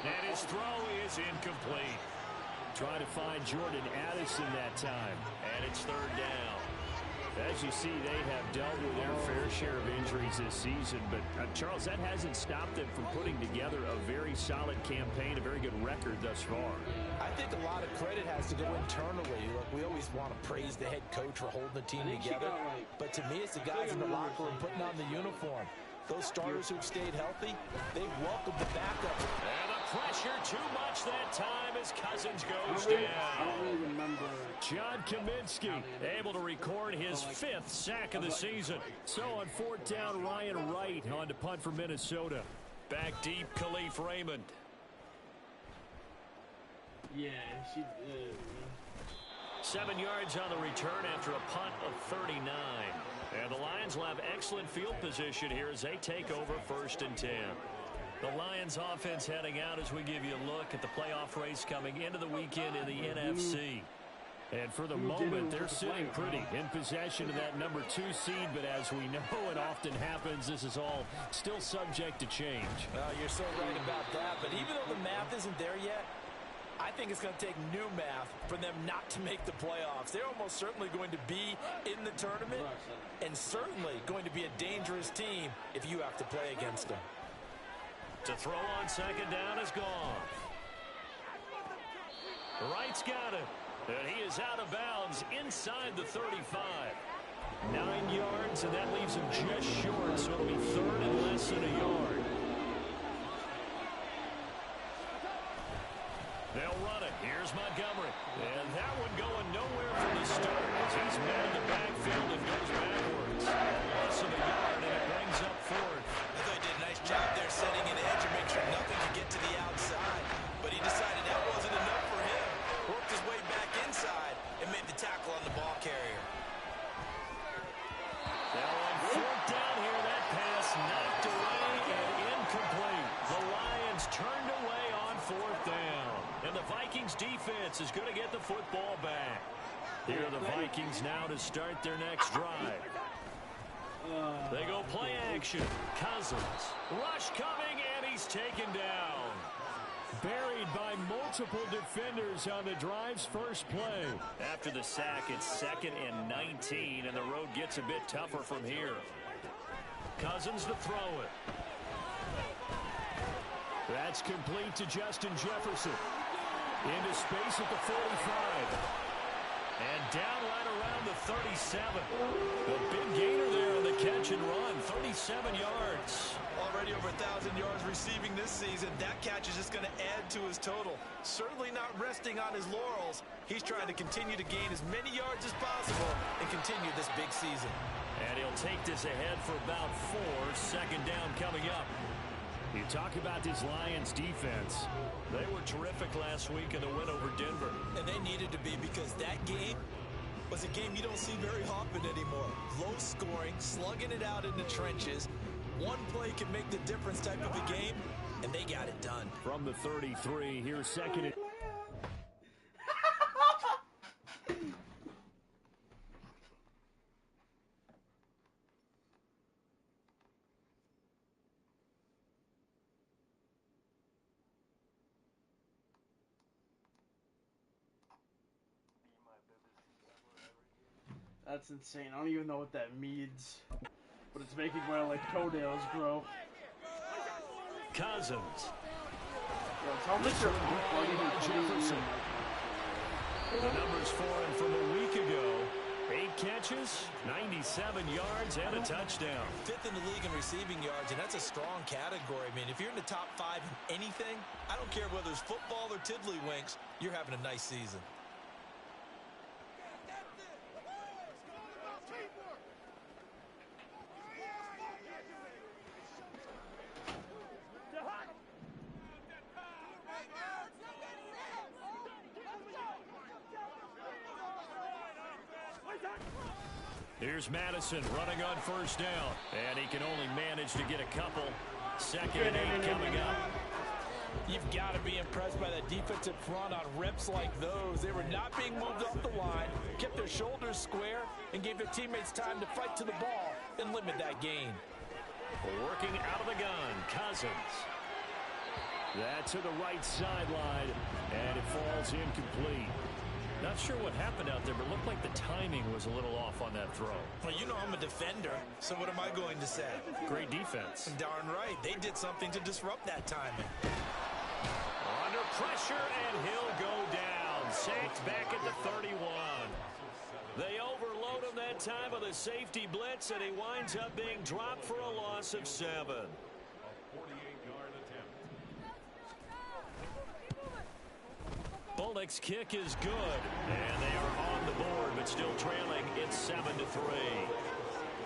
D: And his throw is incomplete. Trying to find Jordan Addison that time, and it's third down. As you see, they have dealt with their fair share of injuries this season, but Charles, that hasn't stopped them from putting together a very solid campaign, a very good record thus far.
C: I think a lot of credit has to go internally. Look, we always want to praise the head coach for holding the team together, but to me, it's the guys in the locker room putting on the uniform. Those starters who've stayed healthy, they've welcomed the backup.
D: And the pressure too much that time as Cousins goes down.
A: I don't really remember.
D: John Kaminsky able to record his 5th sack of the season. So on 4th down, Ryan Wright on to punt for Minnesota. Back deep, Khalif Raymond.
A: Yeah, she
D: 7 yards on the return after a punt of 39. And the Lions will have excellent field position here as they take over 1st and 10. The Lions offense heading out as we give you a look at the playoff race coming into the weekend in the NFC. And for the moment, they're sitting pretty in possession of that number 2 seed. But as we know, it often happens, this is all still subject to change.
C: Well, you're so right about that. But even though the math isn't there yet, I think it's going to take new math for them not to make the playoffs. They're almost certainly going to be in the tournament and certainly going to be a dangerous team if you have to play against them.
D: To throw on 2nd down is gone. Wright's got it. And he is out of bounds inside the 35. 9 yards, and that leaves him just short, so it'll be 3rd and less than a yard. They'll run it. Here's Montgomery. And that one going nowhere from the start as he's met in the backfield and goes backwards. Loss of a yard, and it brings up 4th.
C: I thought he did a nice job there setting an edge and make sure nothing could get to the outside. But he decided that wasn't enough for him. Worked his way back inside and made the tackle on the ball carrier.
D: Now on 4th down here, that pass knocked away defense is going to get the football back. Here are the Vikings now to start their next drive. They go play action. Cousins. Rush coming, and he's taken down. Buried by multiple defenders on the drive's first play. After the sack, it's 2nd and 19, and the road gets a bit tougher from here. Cousins to throw it. That's complete to Justin Jefferson. Into space at the 45. And down right around the 37. A big gainer there on the catch and run. 37 yards.
C: Already over 1,000 yards receiving this season. That catch is just going to add to his total. Certainly not resting on his laurels. He's trying to continue to gain as many yards as possible and continue this big season.
D: And he'll take this ahead for about 4. 2nd down coming up. You talk about this Lions defense. They were terrific last week in the win over Denver.
C: And they needed to be, because that game was a game you don't see very often anymore. Low scoring, slugging it out in the trenches. One play can make the difference type of a game, and they got it done.
D: From the 33, here's 2nd and...
A: That's insane. I don't even know what that means. But it's making my, like, toenails grow.
D: Cousins.
A: Yo, tell Mr.
D: Jefferson. The numbers for him from a week ago. 8 catches, 97 yards, and a touchdown.
C: 5th in the league in receiving yards, and that's a strong category. I mean, if you're in the top 5 in anything, I don't care whether it's football or tiddlywinks, you're having a nice season.
D: Here's Madison running on 1st down. And he can only manage to get a couple. 2nd and 8 coming up.
C: You've got to be impressed by that defensive front on reps like those. They were not being moved off the line, kept their shoulders square, and gave their teammates time to fight to the ball and limit that gain.
D: Working out of the gun, Cousins. That to the right sideline, and it falls incomplete. Not sure what happened out there, but it looked like the timing was a little off on that throw.
C: Well, you know I'm a defender, so what am I going to say?
D: Great defense.
C: Darn right. They did something to disrupt that timing.
D: Under pressure, and he'll go down. Sacked back at the 31. They overload him that time with a safety blitz, and he winds up being dropped for a loss of 7. Bullock's kick is good, and they are on the board, but still trailing. It's 7-3.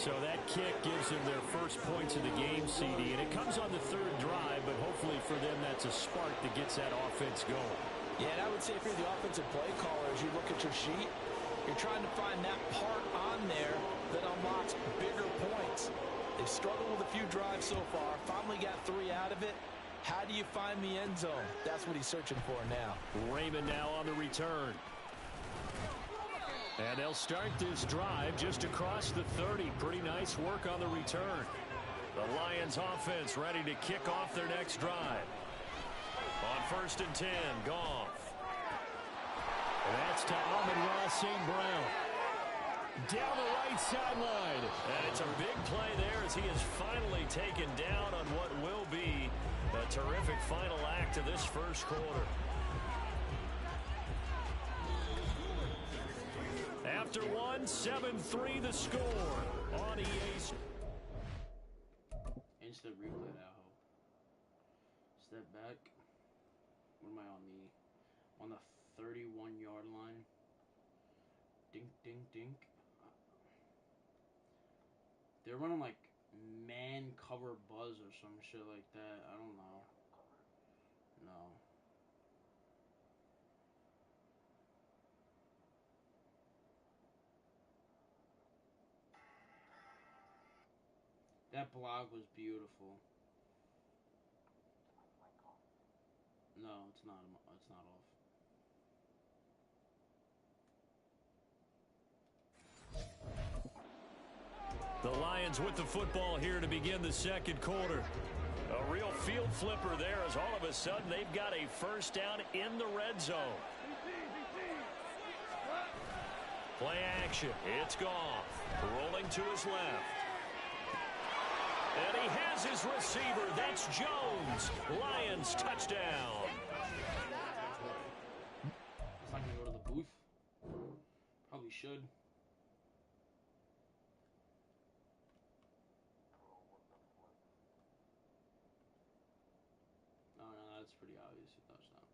D: So that kick gives them their first points of the game, CD, and it comes on the 3rd drive, but hopefully for them that's a spark that gets that offense going.
C: Yeah, and I would say if you're the offensive play caller, as you look at your sheet, you're trying to find that part on there that unlocks bigger points. They've struggled with a few drives so far, finally got 3 out of it. How do you find the end zone? That's what he's searching for now.
D: Raymond now on the return. And they'll start this drive just across the 30. Pretty nice work on the return. The Lions offense ready to kick off their next drive. On 1st and 10, Goff. That's to Amon-Ra St. Brown. Down the right sideline. And it's a big play there as he is finally taken down on what will be a terrific final act of this first quarter. After 7-3 the score on EA.
A: Instant replay that hoe. Step back. What am I on the 31-yard line? Dink, dink, dink. They're running like man cover buzz or some shit like that. I don't know. No. That block was beautiful. No, it's not. It's not off.
D: The Lions with the football here to begin the second quarter. A real field flipper there as all of a sudden they've got a first down in the red zone. Play action. It's Goff. Rolling to his left. And he has his receiver. That's Jones. Lions touchdown.
A: It's not going to go to the booth. Probably should. No, that's pretty obvious. A touchdown.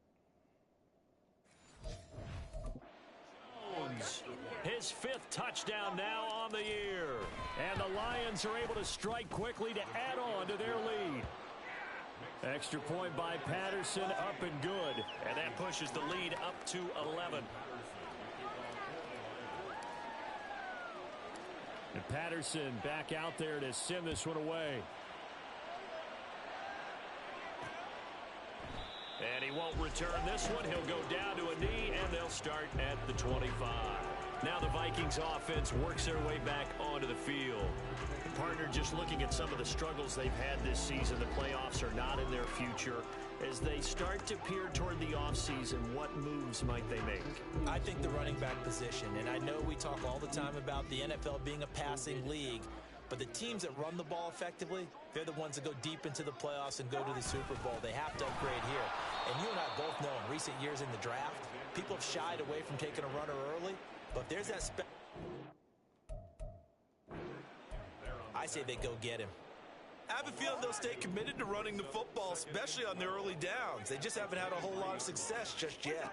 D: Jones. His 5th touchdown now on the year. And the Lions are able to strike quickly to add on to their lead. Extra point by Patterson, up and good. And that pushes the lead up to 11. And Patterson back out there to send this one away. And he won't return this one. He'll go down to a knee, and they'll start at the 25. Now the Vikings offense works their way back onto the field. Partner, just looking at some of the struggles they've had this season, the playoffs are not in their future. As they start to peer toward the offseason, what moves might they make?
C: I think the running back position, and I know we talk all the time about the NFL being a passing league, but the teams that run the ball effectively, they're the ones that go deep into the playoffs and go to the Super Bowl. They have to upgrade here. And you and I both know in recent years in the draft, people have shied away from taking a runner early, but there's that I say they go get him.
E: I have a feeling they'll stay committed to running the football, especially on their early downs. They just haven't had a whole lot of success just yet.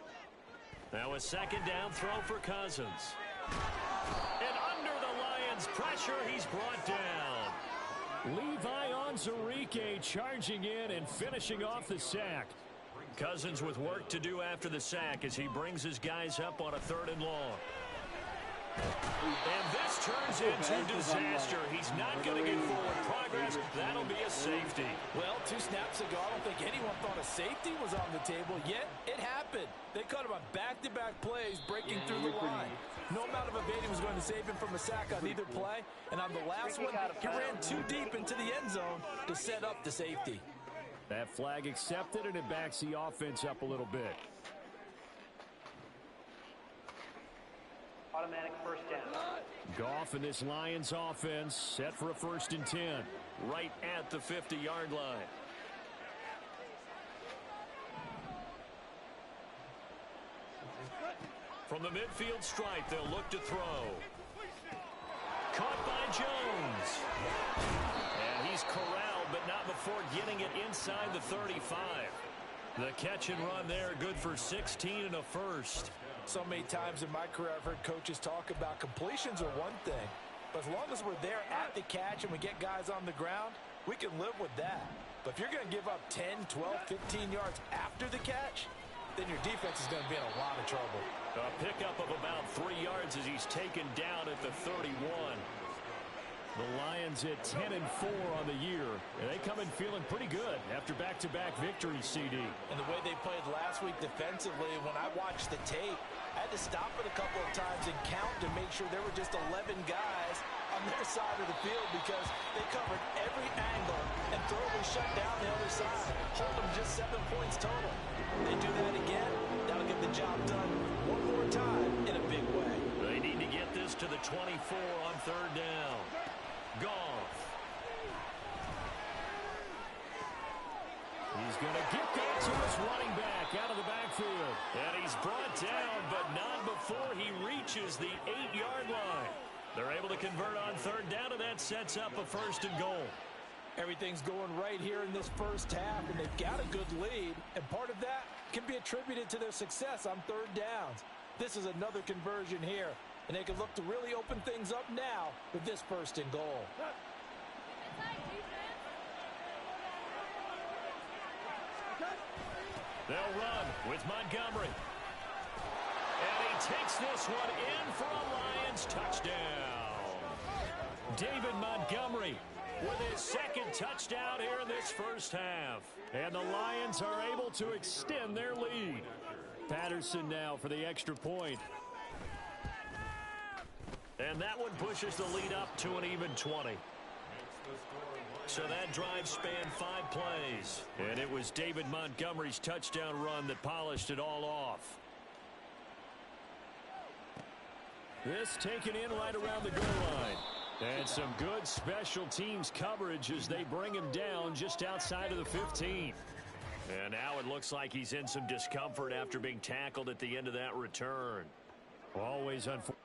D: Now a second down throw for Cousins. And under the Lions' pressure, he's brought down. Levi Onwuzurike charging in and finishing off the sack. Cousins with work to do after the sack as he brings his guys up on a 3rd and long. And this turns into disaster. He's not going to get forward progress. That'll be a safety.
C: Well, 2 snaps ago, I don't think anyone thought a safety was on the table, yet it happened. They caught him on back-to-back plays breaking through the line. No amount of evading was going to save him from a sack on either play. And on the last one, he ran too deep into the end zone to set up the safety.
D: That flag accepted, and it backs the offense up a little bit.
B: Automatic first down.
D: Goff and this Lions offense set for a 1st and 10. Right at the 50-yard line. From the midfield stripe, they'll look to throw. Caught by Jones. And he's corralled, but not before getting it inside the 35. The catch and run there, good for 16 and a first.
C: So many times in my career, I've heard coaches talk about completions are one thing. But as long as we're there at the catch and we get guys on the ground, we can live with that. But if you're going to give up 10, 12, 15 yards after the catch, then your defense is going to be in a lot of trouble.
D: A pickup of about 3 yards as he's taken down at the 31. The Lions at 10-4 on the year. And they come in feeling pretty good after back-to-back victories, CD.
C: And the way they played last week defensively, when I watched the tape, I had to stop it a couple of times and count to make sure there were just 11 guys on their side of the field because they covered every angle and thoroughly shut down the other side. Hold them just 7 points total. They do that again, that'll get the job done one more time in a big way.
D: They need to get this to the 24 on 3rd down. Goff. He's going to get that to his running back out of the backfield. And he's brought down, but not before he reaches the 8-yard line. They're able to convert on 3rd down, and that sets up a 1st and goal.
C: Everything's going right here in this first half, and they've got a good lead. And part of that can be attributed to their success on 3rd downs. This is another conversion here. And they can look to really open things up now with this 1st and goal.
D: They'll run with Montgomery. And he takes this one in for a Lions touchdown. David Montgomery with his 2nd touchdown here in this first half. And the Lions are able to extend their lead. Patterson now for the extra point. And And that one pushes the lead up to an even 20. So that drive spanned 5 plays. And it was David Montgomery's touchdown run that polished it all off. This taken in right around the goal line. And some good special teams coverage as they bring him down just outside of the 15. And now it looks like he's in some discomfort after being tackled at the end of that return. Always unfortunate.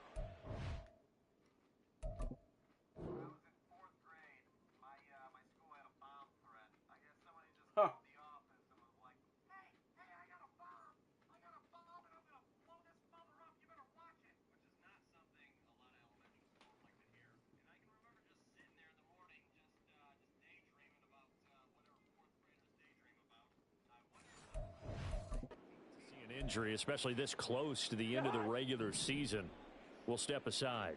A: Huh.
D: Injury, especially this close to the end of the regular season, will step aside.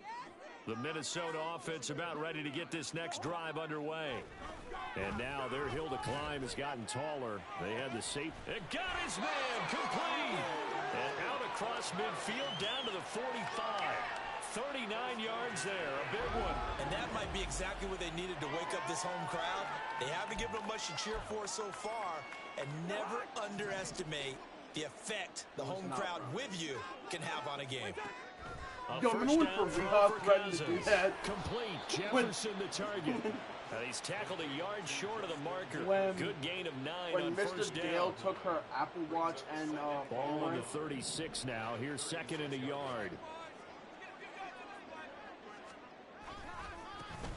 D: The Minnesota offense about ready to get this next drive underway. And now their hill to climb has gotten taller. They had the safe. It got his man complete. And out across midfield down to the 45. 39 yards there, a big one.
C: And that might be exactly what they needed to wake up this home crowd. They haven't given them much to cheer for so far. And never underestimate the effect the home crowd with you can have on a game.
A: Yo, you know what for Rehab threatened to do that?
D: Complete. Jefferson the target. He's tackled a yard short of the marker. Good gain of 9 on first down.
A: When Mr. Dale took her Apple Watch and
D: ball on the 36 now. Here's 2nd and a yard.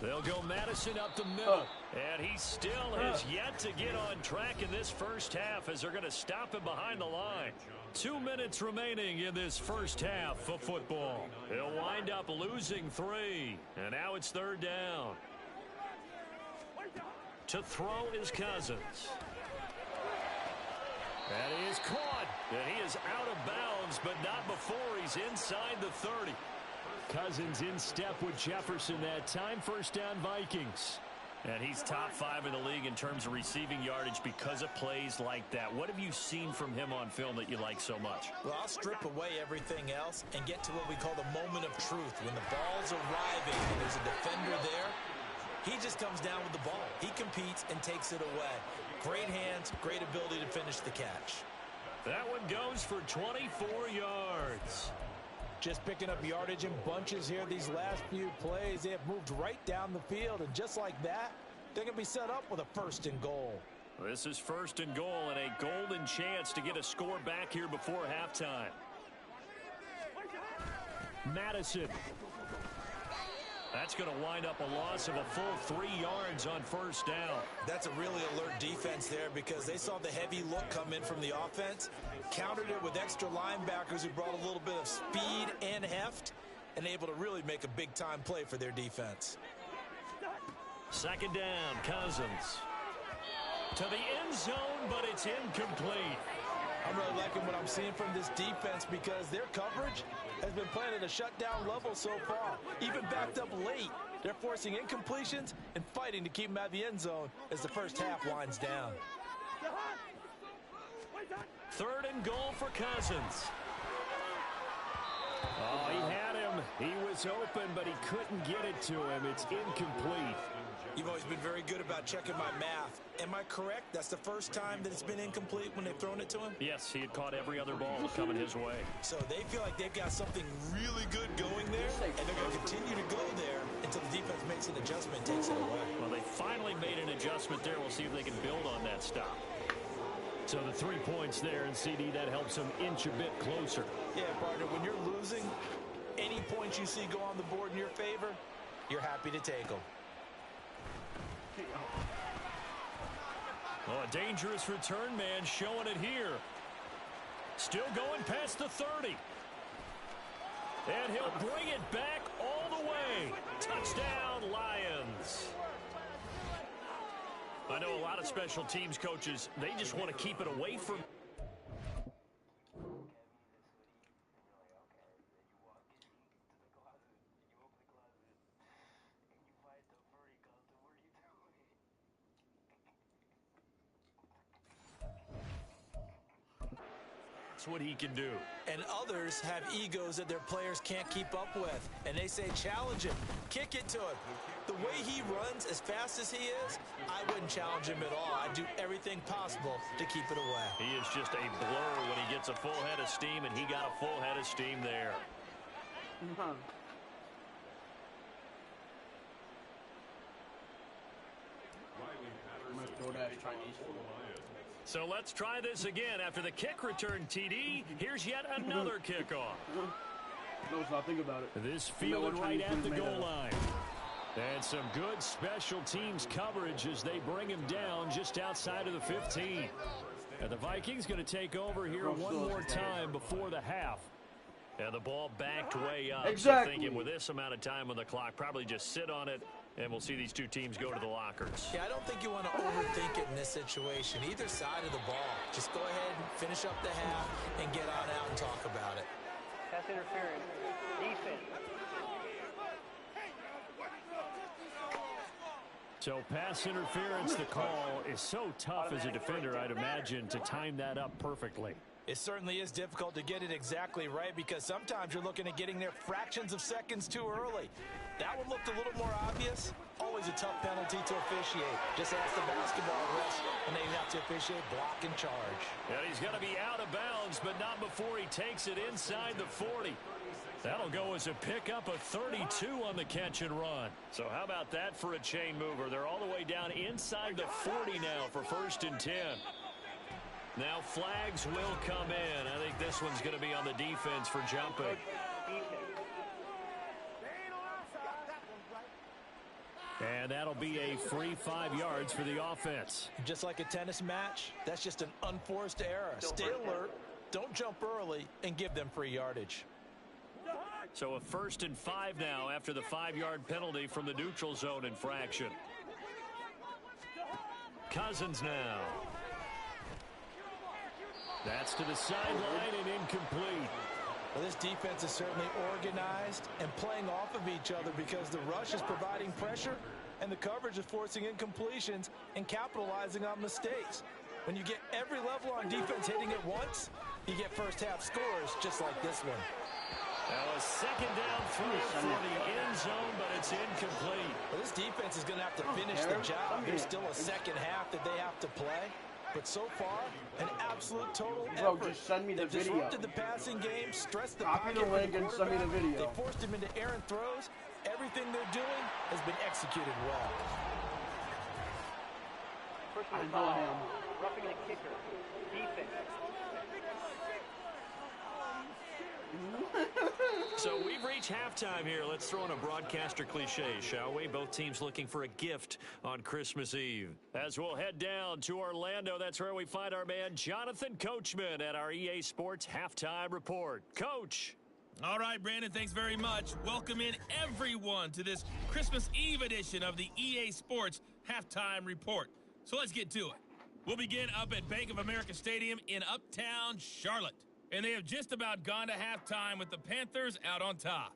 D: They'll go Madison up the middle. And he still has yet to get on track in this first half as they're going to stop him behind the line. 2 minutes remaining in this first half of football. He'll wind up losing 3. And now it's 3rd down. To throw is Cousins. That is caught. And he is out of bounds, but not before he's inside the 30. Cousins in step with Jefferson that time. First down, Vikings. And he's top 5 in the league in terms of receiving yardage because of plays like that. What have you seen from him on film that you like so much?
C: Well, I'll strip away everything else and get to what we call the moment of truth. When the ball's arriving and there's a defender there, he just comes down with the ball. He competes and takes it away. Great hands, great ability to finish the catch.
D: That one goes for 24 yards.
C: Just picking up yardage in bunches here these last few plays. They have moved right down the field, and just like that, they're going to be set up with a 1st and goal.
D: This is 1st and goal and a golden chance to get a score back here before halftime. Madison. That's going to wind up a loss of a full 3 yards on first down.
C: That's a really alert defense there because they saw the heavy look come in from the offense, countered it with extra linebackers who brought a little bit of speed and heft, and able to really make a big-time play for their defense.
D: 2nd down, Cousins. To the end zone, but it's incomplete.
C: I'm really liking what I'm seeing from this defense because their coverage has been playing at a shutdown level so far. Even backed up late, they're forcing incompletions and fighting to keep them out of the end zone as the first half winds down.
D: 3rd and goal for Cousins. Oh, he had him. He was open, but he couldn't get it to him. It's incomplete.
C: You've always been very good about checking my math. Am I correct? That's the first time that it's been incomplete when they've thrown it to him?
D: Yes, he had caught every other ball coming his way.
C: So they feel like they've got something really good going there, and they're going to continue to go there until the defense makes an adjustment and takes it away.
D: Well, they finally made an adjustment there. We'll see if they can build on that stop. So the 3 points there, and CD, that helps them inch a bit closer.
C: Yeah, partner, when you're losing, any points you see go on the board in your favor, you're happy to take them.
D: Oh, a dangerous return man showing it here. Still going past the 30. And he'll bring it back all the way. Touchdown, Lions. I know a lot of special teams coaches, they just want to keep it away from. that's what he can do.
C: And others have egos that their players can't keep up with. And they say, challenge him. Kick it to him. The way he runs as fast as he is, I wouldn't challenge him at all. I'd do everything possible to keep it away.
D: He is just a blur when he gets a full head of steam, and he got a full head of steam there. So let's try this again. After the kick return TD, here's yet another kickoff.
A: No, so I'll think about it.
D: This fielded right at the goal line. And some good special teams coverage as they bring him down just outside of the 15. And the Vikings going to take over here one more time before the half. And the ball backed way up.
A: Exactly.
D: So thinking with this amount of time on the clock, probably just sit on it, and we'll see these two teams go to the lockers.
C: Yeah, I don't think you want to overthink it in this situation. Either side of the ball. Just go ahead and finish up the half and get on out and talk about it.
B: Pass interference. Defense.
D: So pass interference, the call is so tough as a defender, I'd imagine, to time that up perfectly.
C: It certainly is difficult to get it exactly right because sometimes you're looking at getting there fractions of seconds too early. That one looked a little more obvious. Always a tough penalty to officiate. Just ask the basketball refs when they have to officiate block and charge.
D: And he's going to be out of bounds, but not before he takes it inside the 40. That'll go as a pickup of 32 on the catch and run. So how about that for a chain mover? They're all the way down inside the 40 now for 1st and 10. Now flags will come in. I think this one's going to be on the defense for jumping. And that'll be a free 5 yards for the offense.
C: Just like a tennis match, that's just an unforced error. Stay alert, don't jump early, and give them free yardage.
D: So a 1st and 5 now after the 5-yard penalty from the neutral zone infraction. Cousins now. That's to the sideline and incomplete.
C: Well, this defense is certainly organized and playing off of each other because the rush is providing pressure and the coverage is forcing incompletions and capitalizing on mistakes. When you get every level on defense hitting at once, you get first half scores just like this one.
D: Now a 2nd down throw for the end zone, but it's incomplete.
C: Well, this defense is going to have to finish the job. There's still a second half that they have to play. But so far, an absolute total effort.
A: Just send me the
C: They've
A: video.
C: disrupted the passing game, stressed the
A: Copy
C: pocket
A: the link and send me the video.
C: They forced him into errant throws. Everything they're doing has been executed well.
B: Personal foul. Roughing the kicker. Defense.
D: So we've reached halftime here. Let's throw in a broadcaster cliche, shall we? Both teams looking for a gift on Christmas Eve. As we'll head down to Orlando, that's where we find our man Jonathan Coachman at our EA Sports Halftime Report. Coach.
F: All right, Brandon, thanks very much. Welcome in everyone to this Christmas Eve edition of the EA Sports Halftime Report. So let's get to it. We'll begin up at Bank of America Stadium in Uptown Charlotte. And they have just about gone to halftime with the Panthers out on top.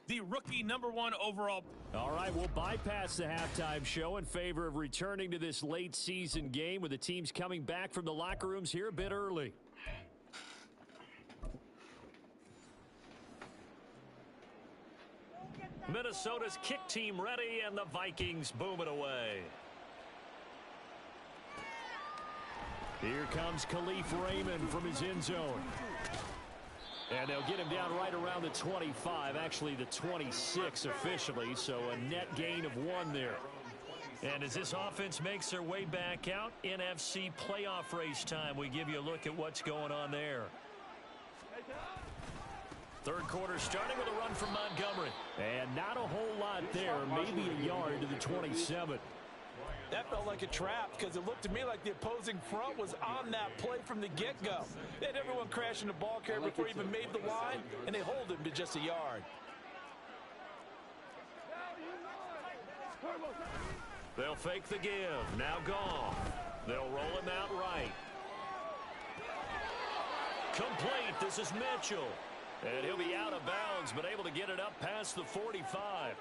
F: The rookie #1 overall.
D: All right, we'll bypass the halftime show in favor of returning to this late season game with the teams coming back from the locker rooms here a bit early. Minnesota's kick team ready, and the Vikings boom it away. Here comes Khalif Raymond from his end zone. And they'll get him down right around the 25, actually the 26 officially, so a net gain of 1 there. And as this offense makes their way back out, NFC playoff race time, we give you a look at what's going on there. 3rd quarter starting with a run from Montgomery. And not a whole lot there, maybe a yard to the 27.
C: That felt like a trap because it looked to me like the opposing front was on that play from the get-go. They had everyone crashing the ball carrier before he even made the line, and they hold him to just a yard.
D: They'll fake the give. Now gone. They'll roll him out right. Complete. This is Mitchell. And he'll be out of bounds, but able to get it up past the 45.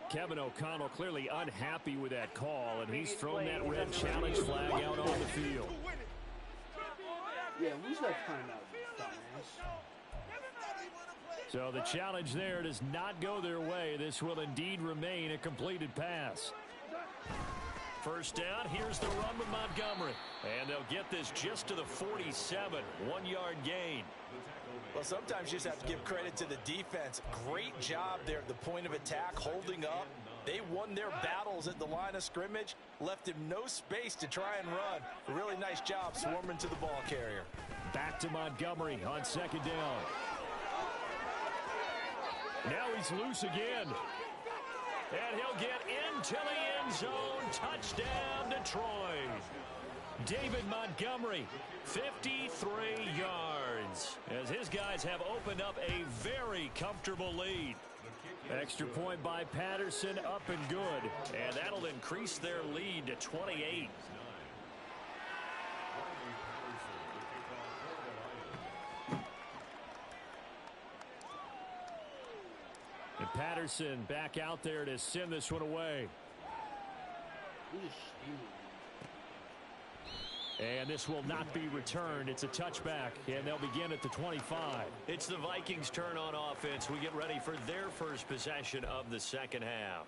D: Kevin O'Connell clearly unhappy with that call, and he's thrown that red challenge flag out on the field.
A: Yeah, lose that timeout.
D: So the challenge there does not go their way. This will indeed remain a completed pass. First down, here's the run with Montgomery. And they'll get this just to the 47, 1-yard gain.
E: Well, sometimes you just have to give credit to the defense. Great job there at the point of attack, holding up. They won their battles at the line of scrimmage, left him no space to try and run. A really nice job swarming to the ball carrier.
D: Back to Montgomery on second down. Now he's loose again. And he'll get into the end zone. Touchdown, Detroit. David Montgomery, 53 yards, as his guys have opened up a very comfortable lead. Extra point by Patterson, up and good. And that'll increase their lead to 28. And Patterson back out there to send this one away. And this will not be returned. It's a touchback, and they'll begin at the 25. It's the Vikings' turn on offense. We get ready for their first possession of the second half.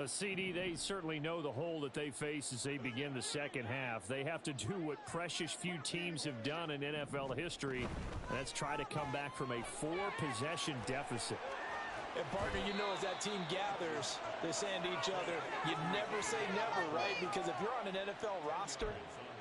D: CD, they certainly know the hole that they face as they begin the second half. They have to do what precious few teams have done in NFL history. That's try to come back from a 4-possession deficit.
E: And, partner, you know, as that team gathers, they're saying to each other, you never say never, right? Because if you're on an NFL roster,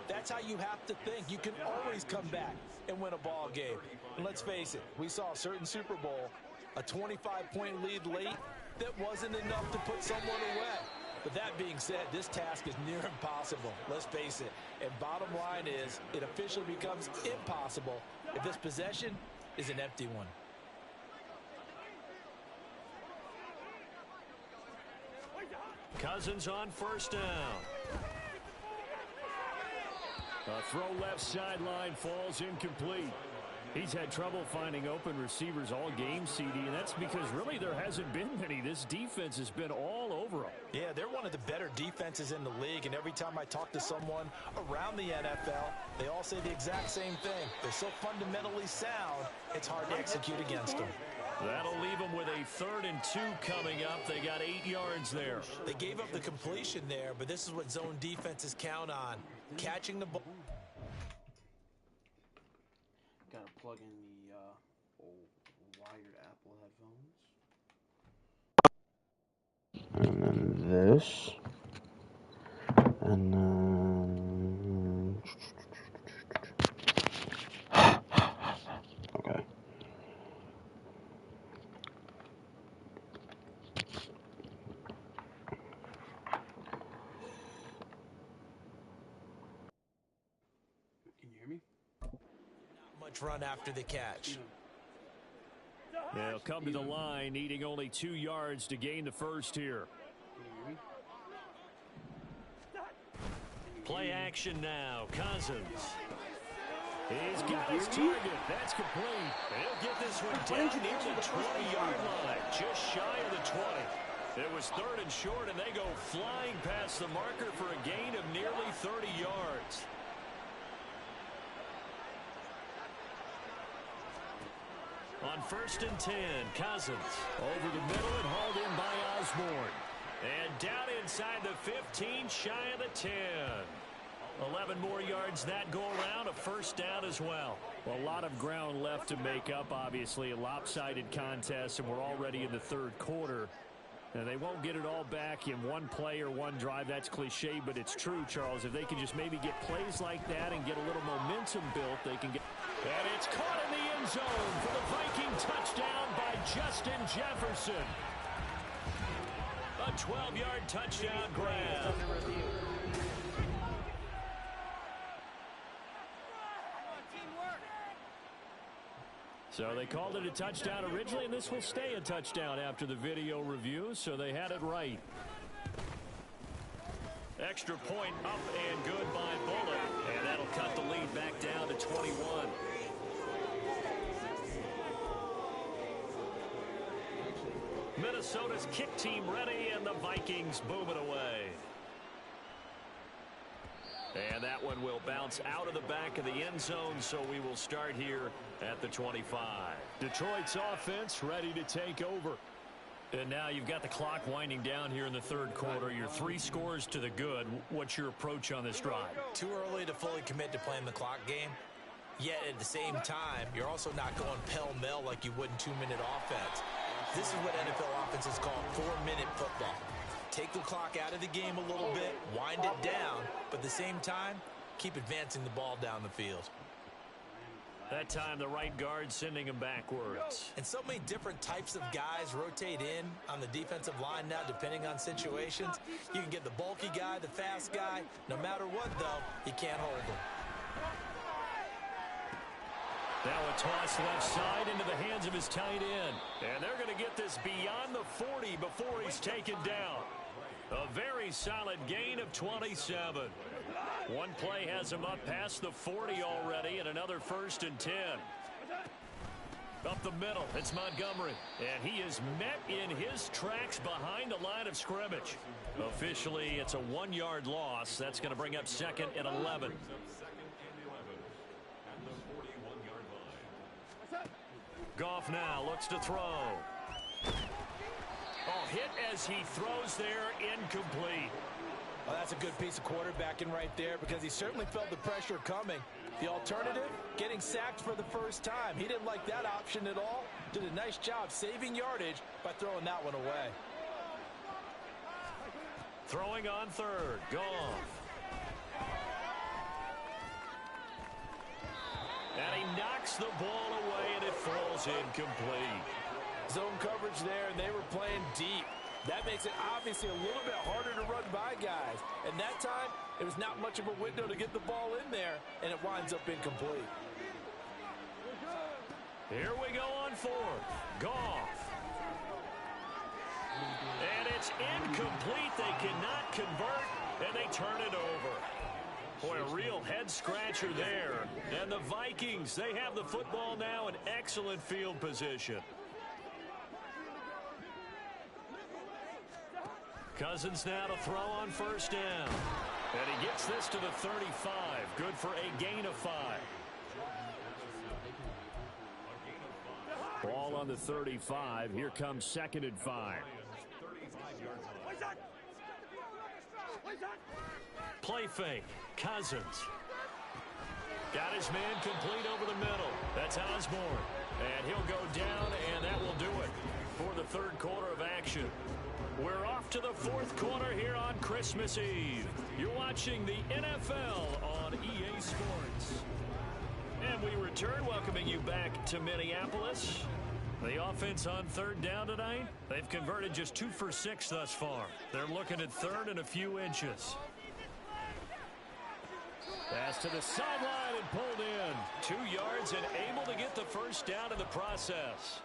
E: that's how you have to think. You can always come back and win a ball game. And let's face it, we saw a certain Super Bowl, a 25-point lead late, that wasn't enough to put someone away. But that being said, this task is near impossible. Let's face it. And bottom line is, it officially becomes impossible if this possession is an empty one.
D: Cousins on first down. A throw left sideline falls incomplete. He's had trouble finding open receivers all game, CD, and that's because really there hasn't been many. This defense has been all over them.
E: Yeah, they're one of the better defenses in the league, and every time I talk to someone around the NFL, they all say the exact same thing. They're so fundamentally sound, it's hard to execute against them.
D: That'll leave them with a 3rd and 2 coming up. They got 8 yards there.
E: They gave up the completion there, but this is what zone defenses count on. Catching the ball.
A: Gotta plug in the old wired Apple headphones. And then this. And then... Okay. Can you hear me?
E: Much run after the catch.
D: They'll come to the line, needing only 2 yards to gain the first here. Play action now. Cousins. He's got his target. That's complete. He'll get this one down near the 20-yard line, just shy of the 20. It was 3rd and short, and they go flying past the marker for a gain of nearly 30 yards. On 1st and 10, Cousins over the middle and hauled in by Osborne. And down inside the 15, shy of the 10. 11 more yards that go around, a first down as well. Well, a lot of ground left to make up, obviously. A lopsided contest, and we're already in the 3rd quarter. Now, they won't get it all back in one play or one drive. That's cliche, but it's true, Charles. If they can just maybe get plays like that and get a little momentum built, they can get... And it's caught in the end zone for the Viking touchdown by Justin Jefferson. A 12-yard touchdown grab. So they called it a touchdown originally, and this will stay a touchdown after the video review, so they had it right. Extra point up and good by Bullock, and that'll cut the lead back down to 21. Minnesota's kick team ready, and the Vikings boom it away. And that one will bounce out of the back of the end zone, so we will start here at the 25.
G: Detroit's offense ready to take over.
D: And now you've got the clock winding down here in the third quarter. You're 3 scores to the good. What's your approach on this drive?
E: Too early to fully commit to playing the clock game. Yet at the same time, you're also not going pell-mell like you would in 2-minute offense. This is what NFL offenses call 4-minute football. Take the clock out of the game a little bit, wind it down, but at the same time, keep advancing the ball down the field.
D: That time, the right guard sending him backwards.
E: And so many different types of guys rotate in on the defensive line now, depending on situations. You can get the bulky guy, the fast guy. No matter what, though, you can't hold them.
D: Now a toss left side into the hands of his tight end. And they're going to get this beyond the 40 before he's taken down. A very solid gain of 27. One play has him up past the 40 already, and another 1st and 10. Up the middle, it's Montgomery. And he is met in his tracks behind the line of scrimmage. Officially, it's a 1-yard loss. That's going to bring up 2nd and 11. Goff now looks to throw. Oh, hit as he throws there, incomplete.
E: Well, that's a good piece of quarterbacking right there because he certainly felt the pressure coming. The alternative, getting sacked for the first time. He didn't like that option at all. Did a nice job saving yardage by throwing that one away.
D: Throwing on 3rd, Goff. And he knocks the ball away, and it falls incomplete.
E: Zone coverage there, and they were playing deep. That makes it obviously a little bit harder to run by guys. And that time, it was not much of a window to get the ball in there, and it winds up incomplete.
D: Here we go on 4th. Goff. And it's incomplete. They cannot convert, and they turn it over. Boy, a real head-scratcher there. And the Vikings, they have the football now in excellent field position. Cousins now to throw on 1st down. And he gets this to the 35. Good for a gain of 5. Ball on the 35. Here comes 2nd and 5. Play fake. Cousins. Got his man complete over the middle. That's Osborne. And he'll go down, and that will do it for the 3rd quarter of action. We're off to the 4th quarter here on Christmas Eve. You're watching the NFL on EA Sports. And we return, welcoming you back to Minneapolis. The offense on 3rd down tonight, they've converted just 2 for 6 thus far. They're looking at 3rd and a few inches. Pass to the sideline and pulled in. 2 yards and able to get the 1st down in the process.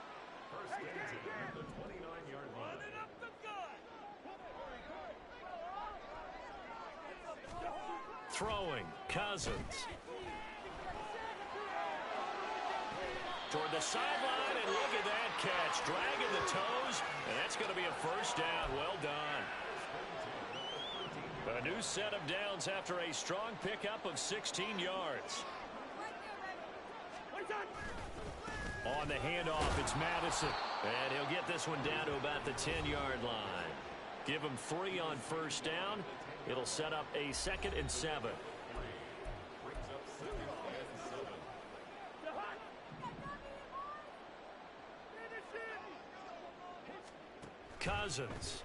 D: Throwing, Cousins. Toward the sideline, and look at that catch. Dragging the toes, and that's going to be a 1st down. Well done. A new set of downs after a strong pickup of 16 yards. On the handoff, it's Madison. And he'll get this one down to about the 10-yard line. Give him 3 on 1st down. It'll set up a 2nd and 7. Cousins.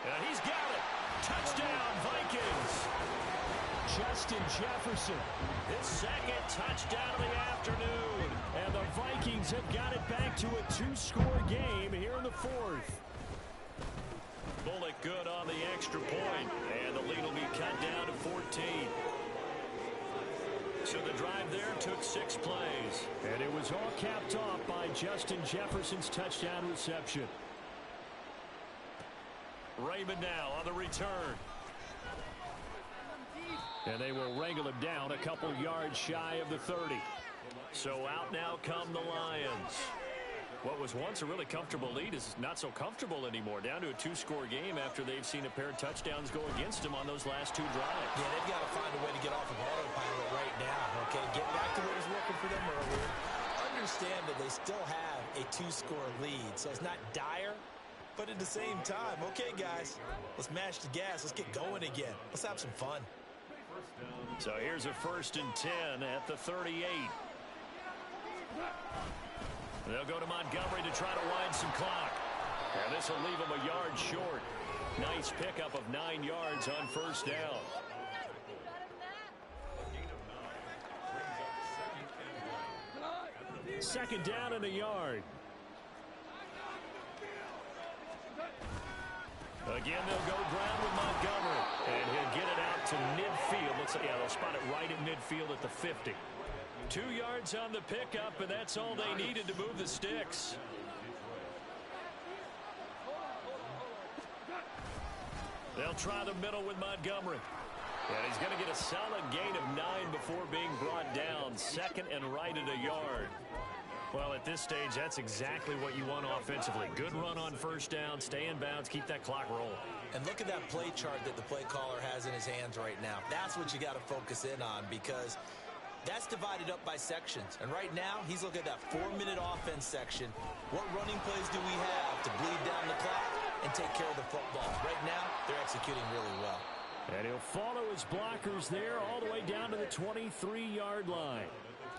D: And he's got it. Touchdown, Vikings.
G: Justin Jefferson.
D: His 2nd touchdown of the afternoon. And the Vikings have got it back to a 2-score game here in the 4th. Bullock good on the extra point, and the lead will be cut down to 14. So the drive there took 6 plays.
G: And it was all capped off by Justin Jefferson's touchdown reception.
D: Raymond now on the return. And they will wrangle him down a couple yards shy of the 30. So out now come the Lions. What was once a really comfortable lead is not so comfortable anymore. Down to a 2-score game after they've seen a pair of touchdowns go against them on those last 2 drives.
E: Yeah, they've got to find a way to get off of autopilot right now, okay? Get back to what was working for them earlier. Understand that they still have a 2-score lead, so it's not dire, but at the same time, okay, guys, let's mash the gas. Let's get going again. Let's have some fun.
D: So here's a 1st and 10 at the 38. They'll go to Montgomery to try to wind some clock. And this will leave them a yard short. Nice pickup of 9 yards on 1st down.
G: Second down and a yard.
D: Again, they'll go ground with Montgomery. And he'll get it out to midfield. They'll spot it right at midfield at the 50. 2 yards on the pickup, and that's all they needed to move the sticks. They'll try the middle with Montgomery. And he's going to get a solid gain of 9 before being brought down. 2nd and right at a yard. Well, at this stage, that's exactly what you want offensively. Good run on 1st down, stay in bounds, keep that clock rolling.
E: And look at that play chart that the play caller has in his hands right now. That's what you got to focus in on, because that's divided up by sections. And right now, he's looking at that 4-minute offense section. What running plays do we have to bleed down the clock and take care of the football? Right now, they're executing really well.
G: And he'll follow his blockers there all the way down to the 23-yard line.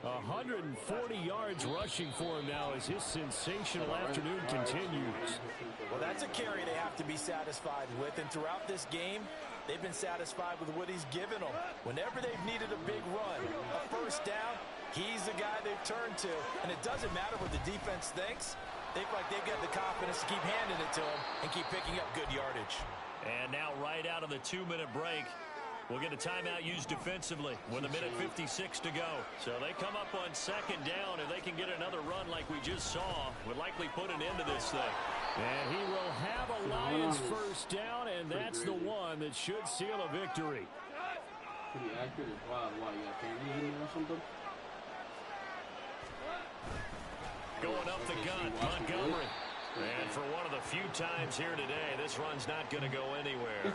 G: 140 yards rushing for him now as his sensational afternoon continues.
E: Well, that's a carry they have to be satisfied with. And throughout this game, they've been satisfied with what he's given them. Whenever they've needed a big run, a 1st down, he's the guy they've turned to. And it doesn't matter what the defense thinks. They feel like they've got the confidence to keep handing it to him and keep picking up good yardage.
D: And now right out of the 2-minute break, we'll get a timeout used defensively with 1:56 to go. So they come up on 2nd down. If they can get another run like we just saw, would likely put an end to this thing.
G: And he will have a Lions 1st down, and that's the one that should seal a victory.
A: Pretty accurate. Wow, you got cameras in there or something?
D: Going up the gut, Montgomery. And for one of the few times here today, this run's not going to go anywhere.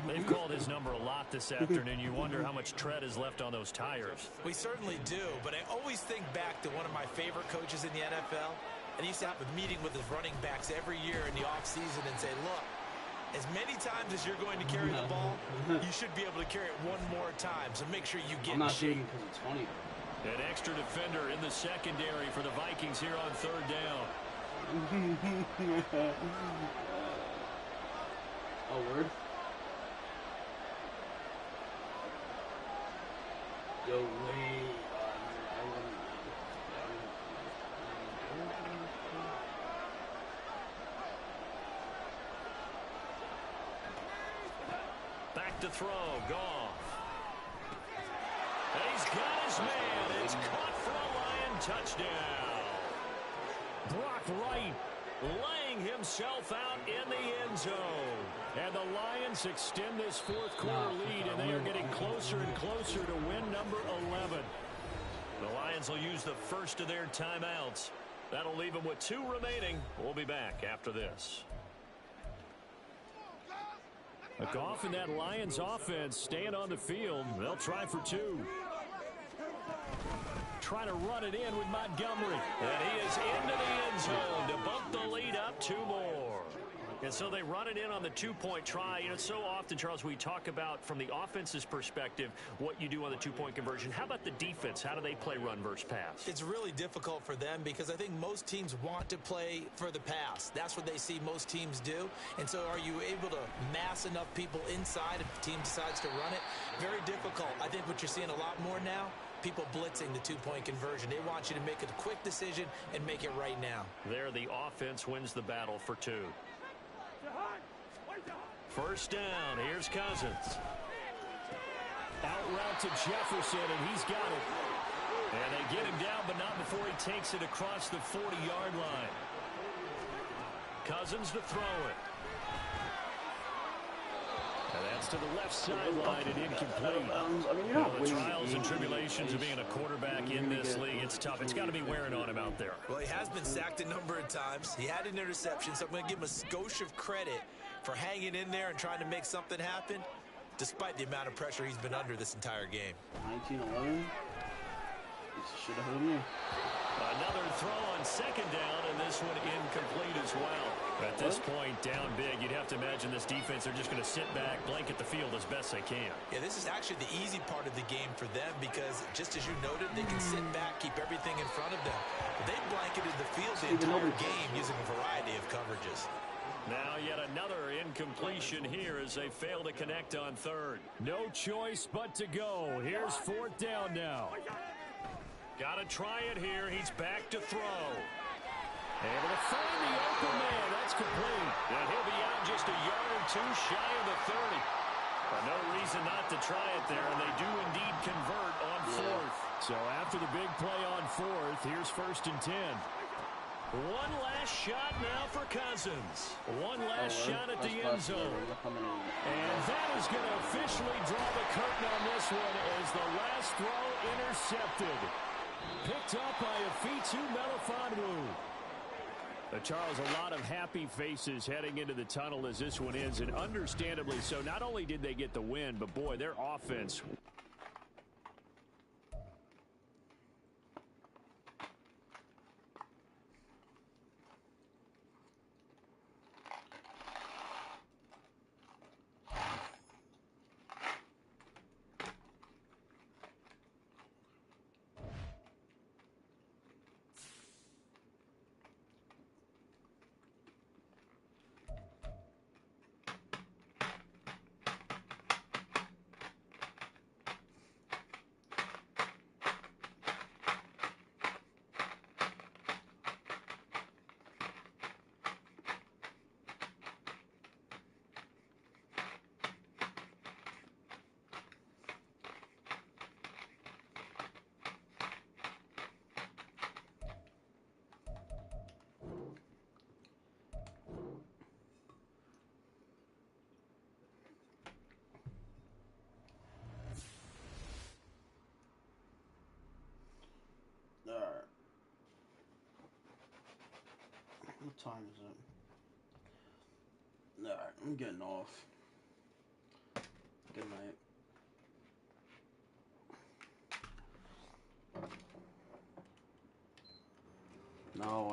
D: They've called his number a lot this afternoon. You wonder how much tread is left on those tires.
E: We certainly do, but I always think back to one of my favorite coaches in the NFL. And he used to have a meeting with his running backs every year in the offseason and say, look, as many times as you're going to carry the ball, you should be able to carry it one more time. So make sure you get in shape.
A: I'm not shooting because it's funny.
D: An extra defender in the secondary for the Vikings here on 3rd down.
A: Oh, word? Yo, wait.
D: Back to throw. Goff. And he's got his man. It's caught for a Lion touchdown. Brock Wright laying himself out in the end zone. And the Lions extend this 4th quarter lead, and they are getting closer and closer to win number 11. The Lions will use the first of their timeouts. That'll leave them with 2 remaining. We'll be back after this.
G: Goff and that Lions offense staying on the field. They'll try for 2. Trying to run it in with Montgomery.
D: And he is into the end zone to bump the lead up 2 more. And so they run it in on the 2-point try. You know, so often, Charles, we talk about from the offense's perspective what you do on the 2-point conversion. How about the defense? How do they play run versus pass?
E: It's really difficult for them because I think most teams want to play for the pass. That's what they see most teams do. And so are you able to mass enough people inside if the team decides to run it? Very difficult. I think what you're seeing a lot more now, people blitzing the 2-point conversion. They want you to make a quick decision and make it right now.
D: There, the offense wins the battle for 2. 1st down. Here's Cousins.
G: Out route to Jefferson, and he's got it.
D: And they get him down, but not before he takes it across the 40-yard line. Cousins to throw it. And
G: pass to the left sideline and incomplete.
A: I mean, you're
G: Well,
A: not
G: the
A: winning
G: trials and
A: the game.
G: tribulations of being a quarterback in this league, it's tough. It's got to be wearing on him out there.
C: Well, he has been sacked a number of times. He had an interception, so I'm going to give him a skosh of credit for hanging in there and trying to make something happen, despite the amount of pressure he's been under this entire game.
A: 19-11. Should have hit me.
G: Another throw on second down, and this one incomplete as well. At this point, down big, you'd have to imagine this defense are just going to sit back, blanket the field as best they can.
C: Yeah, this is actually the easy part of the game for them because, just as you noted, they can sit back, keep everything in front of them. They've blanketed the field the entire game using a variety of coverages.
G: Now yet another incompletion here as they fail to connect on third. No choice but to go. Here's fourth down now. Got to try it here. He's back to throw. Able to find the open man. That's complete. And he'll be out just a yard or two shy of the 30. But no reason not to try it there, and they do indeed convert on fourth. So after the big play on fourth, here's 1st and 10. One last shot now for Cousins. One last shot at the end zone. And that is going to officially draw the curtain on this one as the last throw intercepted. Picked up by Afitu Melifonwu. Charles, a lot of happy faces heading into the tunnel as this one ends, and understandably so. Not only did they get the win, but boy, their offense.
A: Alright. What time is it? Alright, I'm getting off. Good night. No.